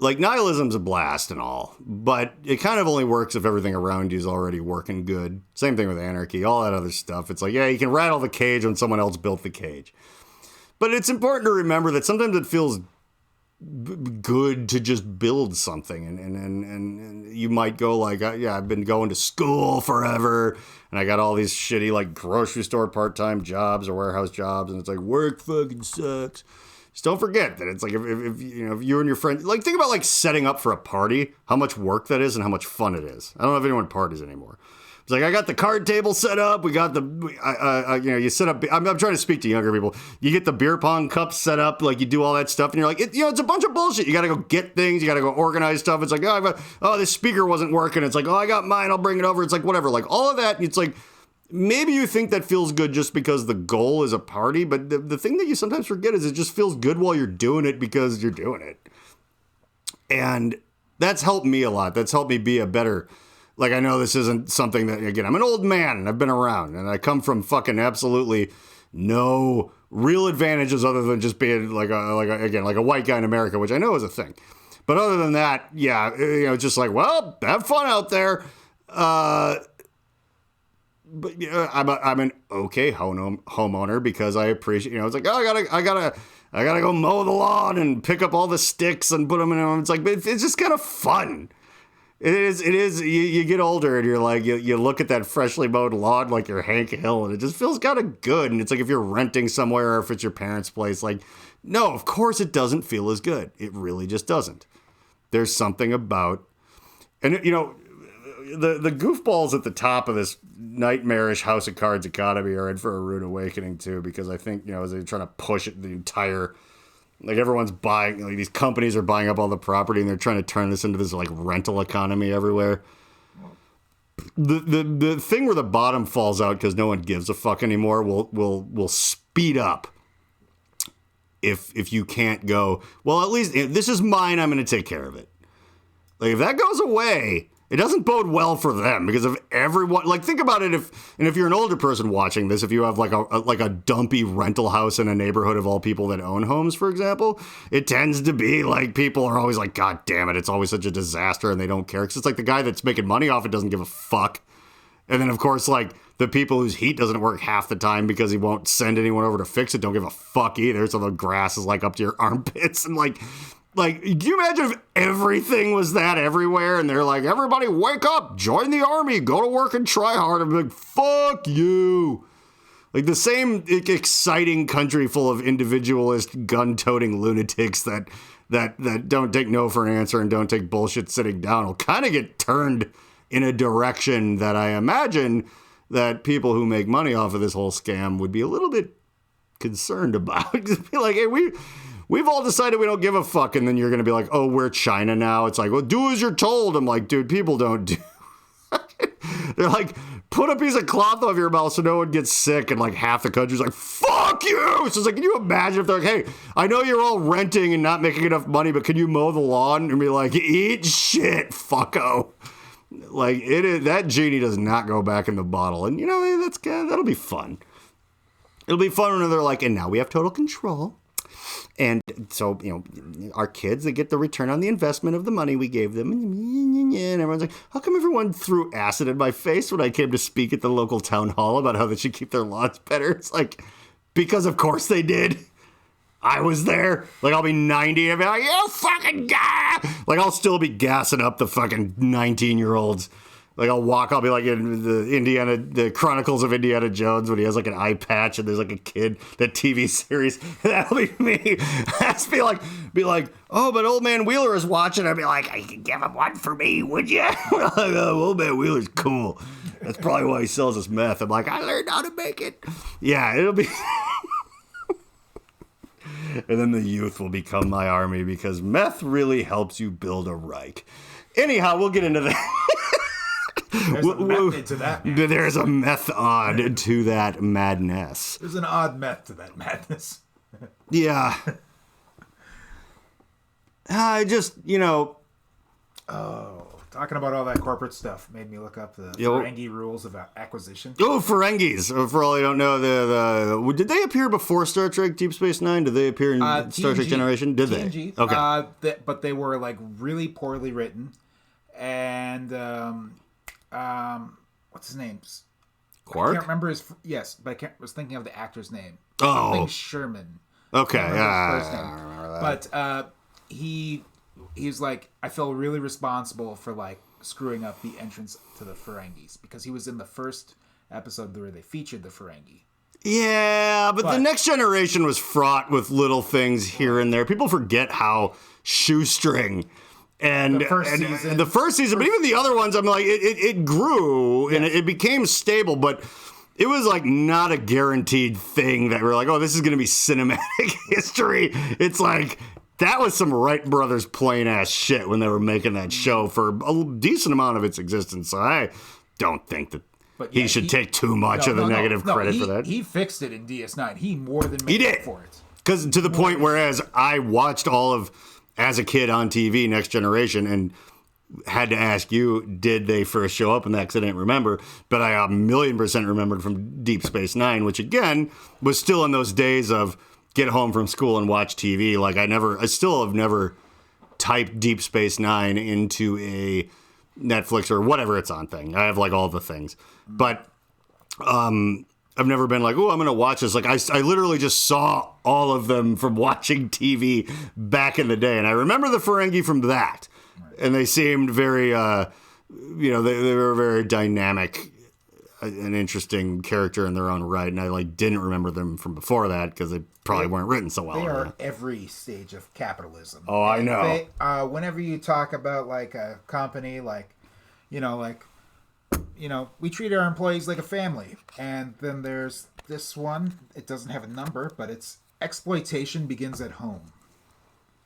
like nihilism's a blast and all, but it kind of only works if everything around you is already working good. Same thing with anarchy, all that other stuff. It's like, yeah, you can rattle the cage when someone else built the cage. But it's important to remember that sometimes it feels good to just build something. And you might go like, yeah, I've been going to school forever, and I got all these shitty like grocery store part-time jobs or warehouse jobs, and it's like, work fucking sucks. Just don't forget that it's like if you and your friend, like, think about like setting up for a party, how much work that is and how much fun it is. I don't know if anyone parties anymore. It's like, I got the card table set up. We got you set up. I'm trying to speak to younger people. You get the beer pong cups set up, like you do all that stuff, and you're like, it's a bunch of bullshit. You got to go get things. You got to go organize stuff. It's like, this speaker wasn't working. It's like, I got mine. I'll bring it over. It's like, whatever. Like all of that. It's like, maybe you think that feels good just because the goal is a party, but the thing that you sometimes forget is it just feels good while you're doing it because you're doing it. And that's helped me a lot. That's helped me be a better, like, I know this isn't something that, again, I'm an old man and I've been around and I come from fucking absolutely no real advantages other than just being like a white guy in America, which I know is a thing. But other than that, yeah, just like, well, have fun out there. But I'm an okay homeowner because I appreciate, it's like, I gotta go mow the lawn and pick up all the sticks and put them in. It's like, it's just kind of fun. It is. You get older and you're like, you look at that freshly mowed lawn like you're Hank Hill, and it just feels kind of good. And it's like, if you're renting somewhere or if it's your parents' place, like, no, of course it doesn't feel as good. It really just doesn't. There's something about, and the goofballs at the top of this nightmarish House of Cards economy are in for a rude awakening too, because I think, as they're trying to push it, the entire, like, everyone's buying, like, these companies are buying up all the property and they're trying to turn this into this like rental economy everywhere. The thing where the bottom falls out because no one gives a fuck anymore will speed up if you can't go, well, at least this is mine, I'm going to take care of it. Like, if that goes away, it doesn't bode well for them, because if everyone, like, think about it, if you're an older person watching this, if you have like a dumpy rental house in a neighborhood of all people that own homes, for example, it tends to be like people are always like, God damn it, it's always such a disaster, and they don't care, because it's like the guy that's making money off it doesn't give a fuck. And then, of course, like, the people whose heat doesn't work half the time because he won't send anyone over to fix it don't give a fuck either, so the grass is like up to your armpits, and like, do you imagine if everything was that everywhere and they're like, everybody wake up, join the army, go to work and try hard, and be like, fuck you. Like, the same exciting country full of individualist, gun-toting lunatics that don't take no for an answer and don't take bullshit sitting down will kind of get turned in a direction that I imagine that people who make money off of this whole scam would be a little bit concerned about. Just be like, hey, We've all decided we don't give a fuck, and then you're going to be like, oh, we're China now. It's like, well, do as you're told. I'm like, dude, people don't do. They're like, put a piece of cloth over your mouth so no one gets sick, and like half the country's like, fuck you! So it's like, can you imagine if they're like, hey, I know you're all renting and not making enough money, but can you mow the lawn? And be like, eat shit, fucko. Like, that genie does not go back in the bottle. And, that'll be fun. It'll be fun when they're like, and now we have total control. And so, our kids, they get the return on the investment of the money we gave them. And everyone's like, how come everyone threw acid in my face when I came to speak at the local town hall about how they should keep their lawns better? It's like, because of course they did. I was there. Like, I'll be 90 and be like, you fucking guy. Like, I'll still be gassing up the fucking 19-year-olds. Like, I'll be like in the Chronicles of Indiana Jones when he has like an eye patch and there's like a kid, that TV series. That'll be me. That's be like, oh, but old man Wheeler is watching. I'd be like, I could give him one for me, would you? Like, oh, old man Wheeler's cool. That's probably why he sells us meth. I'm like, I learned how to make it. Yeah, it'll be. And then the youth will become my army because meth really helps you build a Reich. Anyhow, we'll get into that. There's a method to that. There's a method to that madness. There's an odd method to that madness. Yeah. I just, Oh, Talking about all that corporate stuff made me look up the Ferengi rules of acquisition. Oh, Ferengis. For all you don't know, did they appear before Star Trek Deep Space Nine? Did they appear in Star Trek Generation? Did TNG, they? Okay. But they were like really poorly written. And what's his name? Quark? I can't remember his... Yes, but I was thinking of the actor's name. Oh. Something Sherman. Okay. His first name. But he's like, I feel really responsible for like screwing up the entrance to the Ferengis because he was in the first episode where they featured the Ferengi. Yeah, but the Next Generation was fraught with little things here and there. People forget how shoestring and the first season, but even the other ones, I'm like, it grew and it became stable, but it was like not a guaranteed thing that we're like, oh, this is going to be cinematic history. It's like, that was some Wright brothers plain ass shit when they were making that show for a decent amount of its existence. So I don't think that he should take too much of the negative credit for that. He fixed it in DS9. He more than made up for it. Because to the point whereas I watched all of, as a kid on TV, Next Generation, and had to ask you, did they first show up in that? Because I didn't remember. But I 1,000,000% remembered from Deep Space Nine, which again was still in those days of get home from school and watch TV. Like I still have never typed Deep Space Nine into a Netflix or whatever it's on thing. I have like all the things, but I've never been like, oh, I'm going to watch this. Like I literally just saw all of them from watching TV back in the day. And I remember the Ferengi from that. And they seemed very, they were very dynamic, an interesting character in their own right, and I like didn't remember them from before that because they probably weren't written so well. They are every stage of capitalism. Oh, I know. Whenever you talk about like a company, we treat our employees like a family, and then there's this one. It doesn't have a number, but it's exploitation begins at home.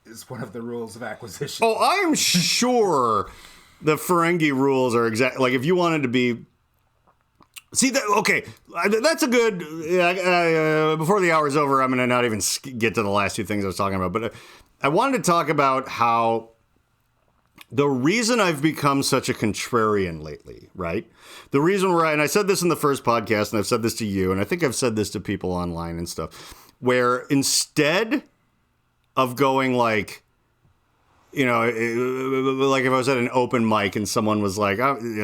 Is one of the rules of acquisition. Oh, I'm sure the Ferengi rules are exact. Like if you wanted to be. See that? Okay, that's a good. Before the hour's over, I'm gonna not even get to the last two things I was talking about. But I wanted to talk about how the reason I've become such a contrarian lately, right? The reason and I said this in the first podcast, and I've said this to you, and I think I've said this to people online and stuff, where instead of going like. Like if I was at an open mic and someone was like,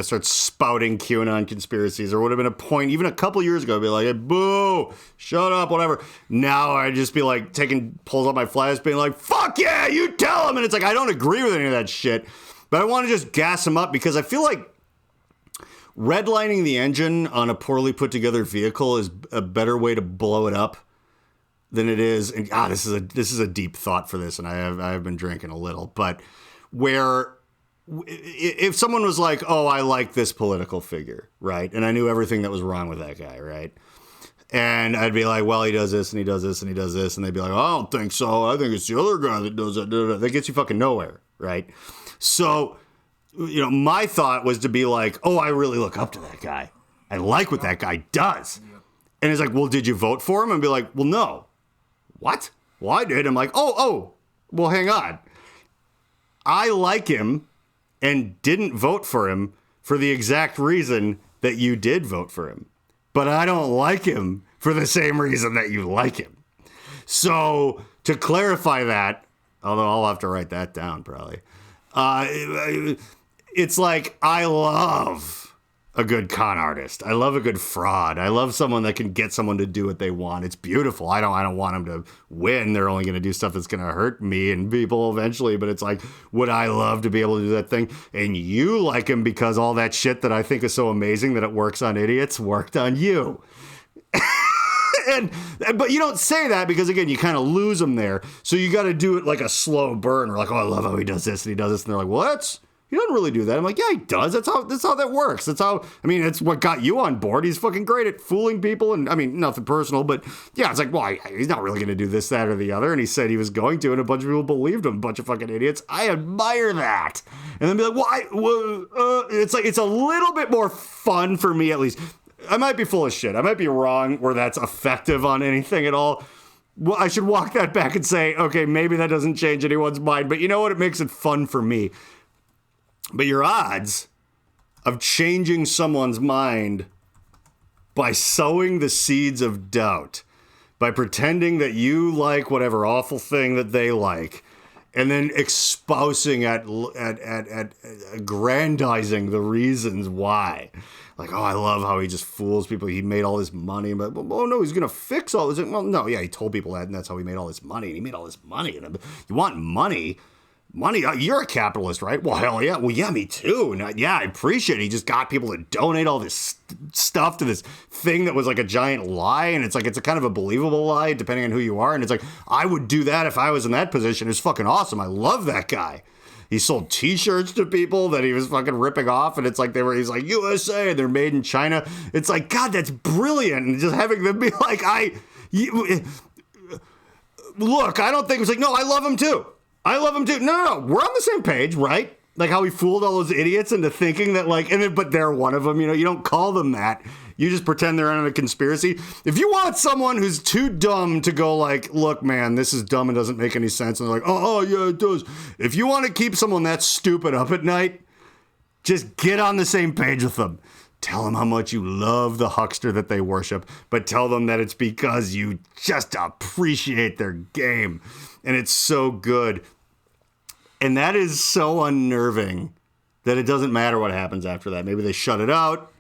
start spouting QAnon conspiracies, or would have been a point even a couple years ago, I'd be like, hey, boo, shut up, whatever. Now I'd just be like pulls up my flash, being like, fuck yeah, you tell them. And it's like, I don't agree with any of that shit, but I want to just gas them up because I feel like redlining the engine on a poorly put together vehicle is a better way to blow it up than it is, and this is a deep thought for this, and I have been drinking a little, but where if someone was like, oh, I like this political figure, right, and I knew everything that was wrong with that guy, right, and I'd be like, well, he does this, and he does this, and he does this, and they'd be like, oh, I don't think so, I think it's the other guy that does that, that gets you fucking nowhere, right? So, my thought was to be like, oh, I really look up to that guy, I like what that guy does, and it's like, well, did you vote for him? And be like, well, no. What? Well, I did. I'm like, oh, well, hang on. I like him and didn't vote for him for the exact reason that you did vote for him. But I don't like him for the same reason that you like him. So to clarify that, although I'll have to write that down probably, it's like I love a good con artist. I love a good fraud. I love someone that can get someone to do what they want. It's beautiful. I don't want them to win. They're only going to do stuff that's going to hurt me and people eventually. But it's like, would I love to be able to do that thing? And you like him because all that shit that I think is so amazing that it works on idiots worked on you. But you don't say that because, again, you kind of lose them there. So you got to do it like a slow burn. We're like, oh, I love how he does this and he does this. And they're like, what? He doesn't really do that. I'm like, yeah, he does. That's how that works. It's what got you on board. He's fucking great at fooling people. And I mean, nothing personal, but yeah, it's like, well, he's not really going to do this, that, or the other. And he said he was going to, and a bunch of people believed him. A bunch of fucking idiots. I admire that. And then be like, it's like, it's a little bit more fun for me, at least. I might be full of shit. I might be wrong where that's effective on anything at all. Well, I should walk that back and say, okay, maybe that doesn't change anyone's mind. But you know what? It makes it fun for me. But your odds of changing someone's mind by sowing the seeds of doubt, by pretending that you like whatever awful thing that they like, and then espousing at aggrandizing the reasons why. Like, oh, I love how he just fools people. He made all this money. But, oh, no, he's going to fix all this. Well, no, yeah, he told people that, and that's how he made all this money. And he made all this money. And you want money? Money? You're a capitalist, right? Well, hell yeah. Well, yeah, me too. And yeah, I appreciate it. He just got people to donate all this stuff to this thing that was like a giant lie. And it's like, it's a kind of a believable lie, depending on who you are. And it's like, I would do that if I was in that position. It's fucking awesome. I love that guy. He sold T-shirts to people that he was fucking ripping off, and it's like he's like, USA, and they're made in China. It's like, God, that's brilliant. And just having them be like, look, I don't think, it's like, no, I love him too. I love him too. No, we're on the same page, right? Like how he fooled all those idiots into thinking that but they're one of them, you don't call them that. You just pretend they're in a conspiracy. If you want someone who's too dumb to go like, look, man, this is dumb and doesn't make any sense. And they're like, oh, yeah, it does. If you want to keep someone that stupid up at night, just get on the same page with them. Tell them how much you love the huckster that they worship, but tell them that it's because you just appreciate their game. And it's so good. And that is so unnerving that it doesn't matter what happens after that. Maybe they shut it out.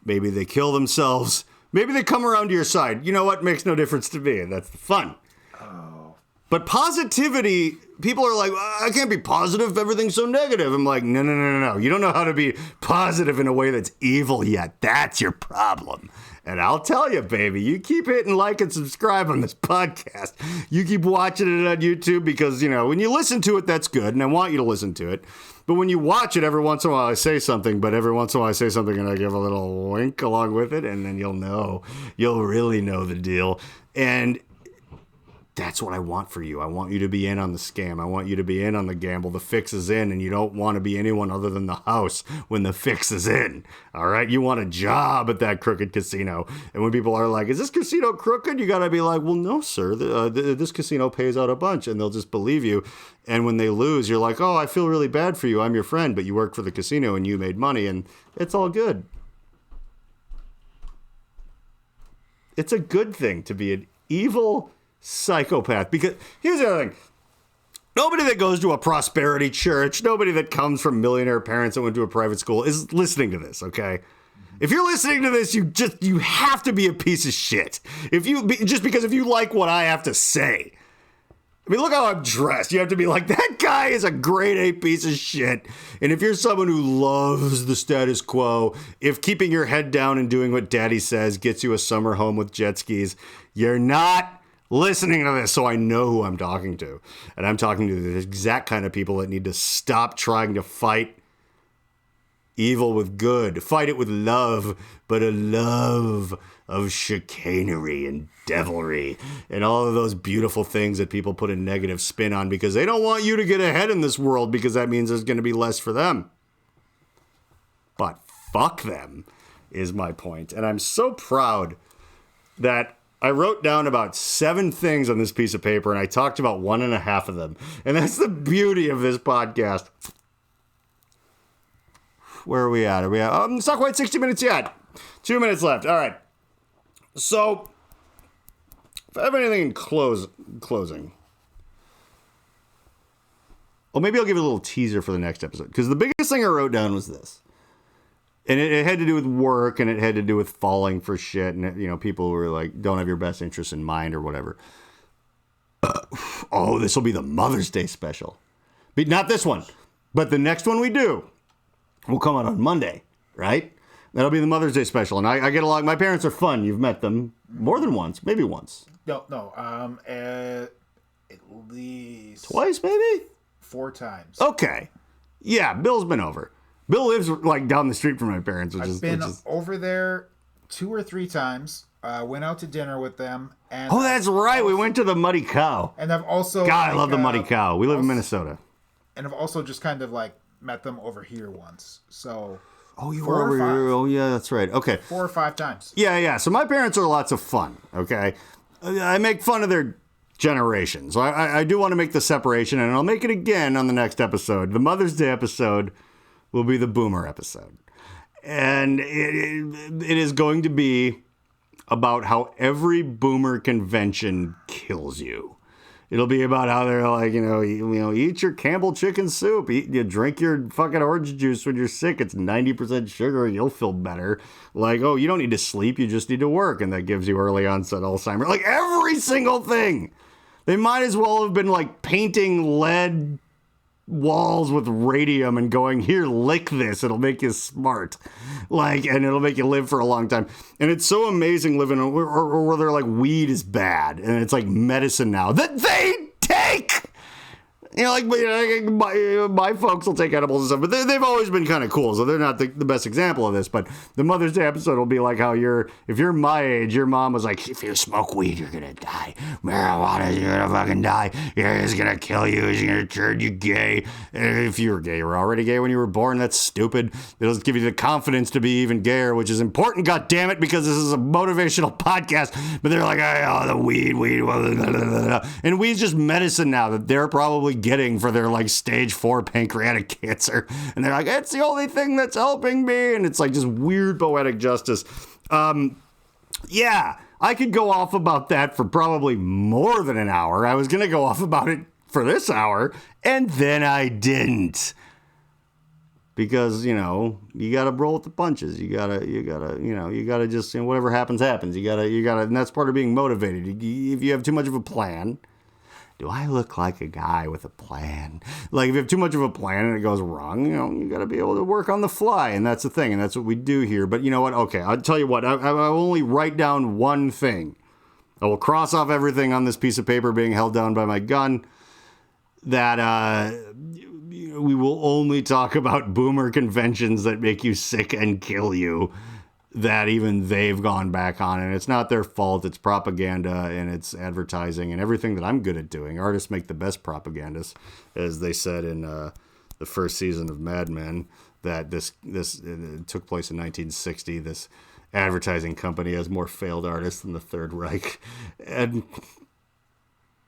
Maybe they kill themselves. Maybe they come around to your side. You know what? Makes no difference to me. And that's the fun. Oh. But positivity, people are like, I can't be positive if everything's so negative. I'm like, no. You don't know how to be positive in a way that's evil yet. That's your problem. And I'll tell you, baby, you keep hitting like and subscribe on this podcast. You keep watching it on YouTube because, when you listen to it, that's good. And I want you to listen to it. But when you watch it, every once in a while I say something, but every once in a while I say something and I give a little wink along with it, and then you'll really know the deal. And that's what I want for you. I want you to be in on the scam. I want you to be in on the gamble. The fix is in, and you don't want to be anyone other than the house when the fix is in. All right? You want a job at that crooked casino. And when people are like, is this casino crooked? You got to be like, well, no, sir. This casino pays out a bunch, and they'll just believe you. And when they lose, you're like, oh, I feel really bad for you. I'm your friend, but you work for the casino, and you made money, and it's all good. It's a good thing to be an evil psychopath, because here's the other thing. Nobody that goes to a prosperity church, nobody that comes from millionaire parents that went to a private school is listening to this, okay? If you're listening to this, you have to be a piece of shit. Just because if you like what I have to say. I mean, look how I'm dressed. You have to be like, that guy is a grade A piece of shit. And if you're someone who loves the status quo, if keeping your head down and doing what daddy says gets you a summer home with jet skis, you're not listening to this, so I know who I'm talking to. And I'm talking to the exact kind of people that need to stop trying to fight evil with good. Fight it with love, but a love of chicanery and devilry and all of those beautiful things that people put a negative spin on because they don't want you to get ahead in this world because that means there's going to be less for them. But fuck them is my point. And I'm so proud that I wrote down about 7 things on this piece of paper, and I talked about 1.5 of them. And that's the beauty of this podcast. Where are we at? It's not quite 60 minutes yet. 2 minutes left. All right. So, if I have anything in closing, well, maybe I'll give you a little teaser for the next episode. Because the biggest thing I wrote down was this. And it had to do with work, and it had to do with falling for shit, and people who were like, don't have your best interests in mind or whatever. This will be the Mother's Day special. But not this one, but the next one we do will come out on Monday, right? That'll be the Mother's Day special, and I get along. My parents are fun. You've met them more than once, maybe once. No, at least twice, maybe 4 times. Okay, yeah, Bill's been over. Bill lives like down the street from my parents. I've been over there 2 or 3 times. Went out to dinner with them. And that's right. We went to the Muddy Cow. And I've also... God, I love the Muddy Cow. We live in Minnesota. And I've also just kind of like met them over here once. So... Oh, you were over here. Oh, yeah, that's right. Okay. 4 or 5 times. Yeah. So my parents are lots of fun, okay? I make fun of their generation. So I do want to make the separation, and I'll make it again on the next episode. The Mother's Day episode will be the boomer episode. And it is going to be about how every boomer convention kills you. It'll be about how they're like, eat your Campbell chicken soup. You drink your fucking orange juice when you're sick. It's 90% sugar. You'll feel better. Like, oh, you don't need to sleep. You just need to work. And that gives you early onset Alzheimer's. Like every single thing. They might as well have been like painting lead walls with radium and going, here, lick this. It'll make you smart. Like, and it'll make you live for a long time. And it's so amazing living or where they're like, weed is bad. And it's like medicine now that they take. My folks will take edibles and stuff, but they've always been kind of cool, so they're not the best example of this. But the Mother's Day episode will be like how if you're my age, your mom was like, if you smoke weed, you're going to die. Marijuana, you're going to fucking die. It's going to kill you. It's going to turn you gay. And if you were gay, you were already gay when you were born. That's stupid. It'll give you the confidence to be even gayer, which is important, goddammit, because this is a motivational podcast. But they're like, oh, the weed. Blah, blah, blah, blah. And weed's just medicine now that they're probably getting for their like stage 4 pancreatic cancer, and they're like, it's the only thing that's helping me, and it's like just weird poetic justice. Yeah, I could go off about that for probably more than an hour. I was gonna go off about it for this hour, and then I didn't, because you gotta roll with the punches. You gotta just, whatever happens. You gotta, and that's part of being motivated. If you have too much of a plan. Do I look like a guy with a plan? Like, if you have too much of a plan and it goes wrong, you got to be able to work on the fly. And that's the thing. And that's what we do here. But you know what? Okay, I'll tell you what. I will only write down one thing. I will cross off everything on this piece of paper being held down by my gun. That we will only talk about boomer conventions that make you sick and kill you. That even they've gone back on, and it's not their fault. It's propaganda and it's advertising and everything that I'm good at doing. Artists make the best propagandists, as they said in the first season of Mad Men. That this took place in 1960. This advertising company has more failed artists than the Third Reich, and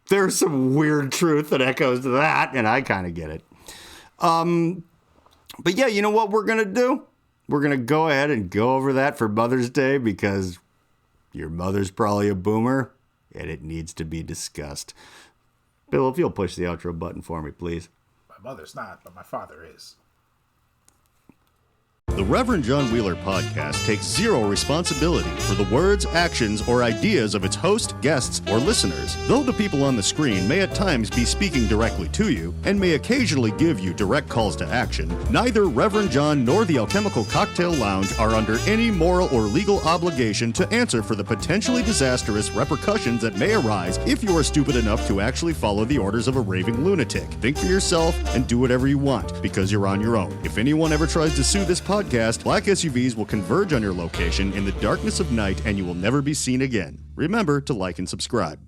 there's some weird truth that echoes to that, and I kind of get it. But yeah, you know what we're gonna do? We're going to go ahead and go over that for Mother's Day, because your mother's probably a boomer and it needs to be discussed. Bill, if you'll push the outro button for me, please. My mother's not, but my father is. The Reverend John Wheeler podcast takes zero responsibility for the words, actions, or ideas of its host, guests, or listeners. Though the people on the screen may at times be speaking directly to you and may occasionally give you direct calls to action, neither Reverend John nor the Alchemical Cocktail Lounge are under any moral or legal obligation to answer for the potentially disastrous repercussions that may arise if you are stupid enough to actually follow the orders of a raving lunatic. Think for yourself and do whatever you want, because you're on your own. If anyone ever tries to sue this podcast, black SUVs will converge on your location in the darkness of night and you will never be seen again. Remember to like and subscribe.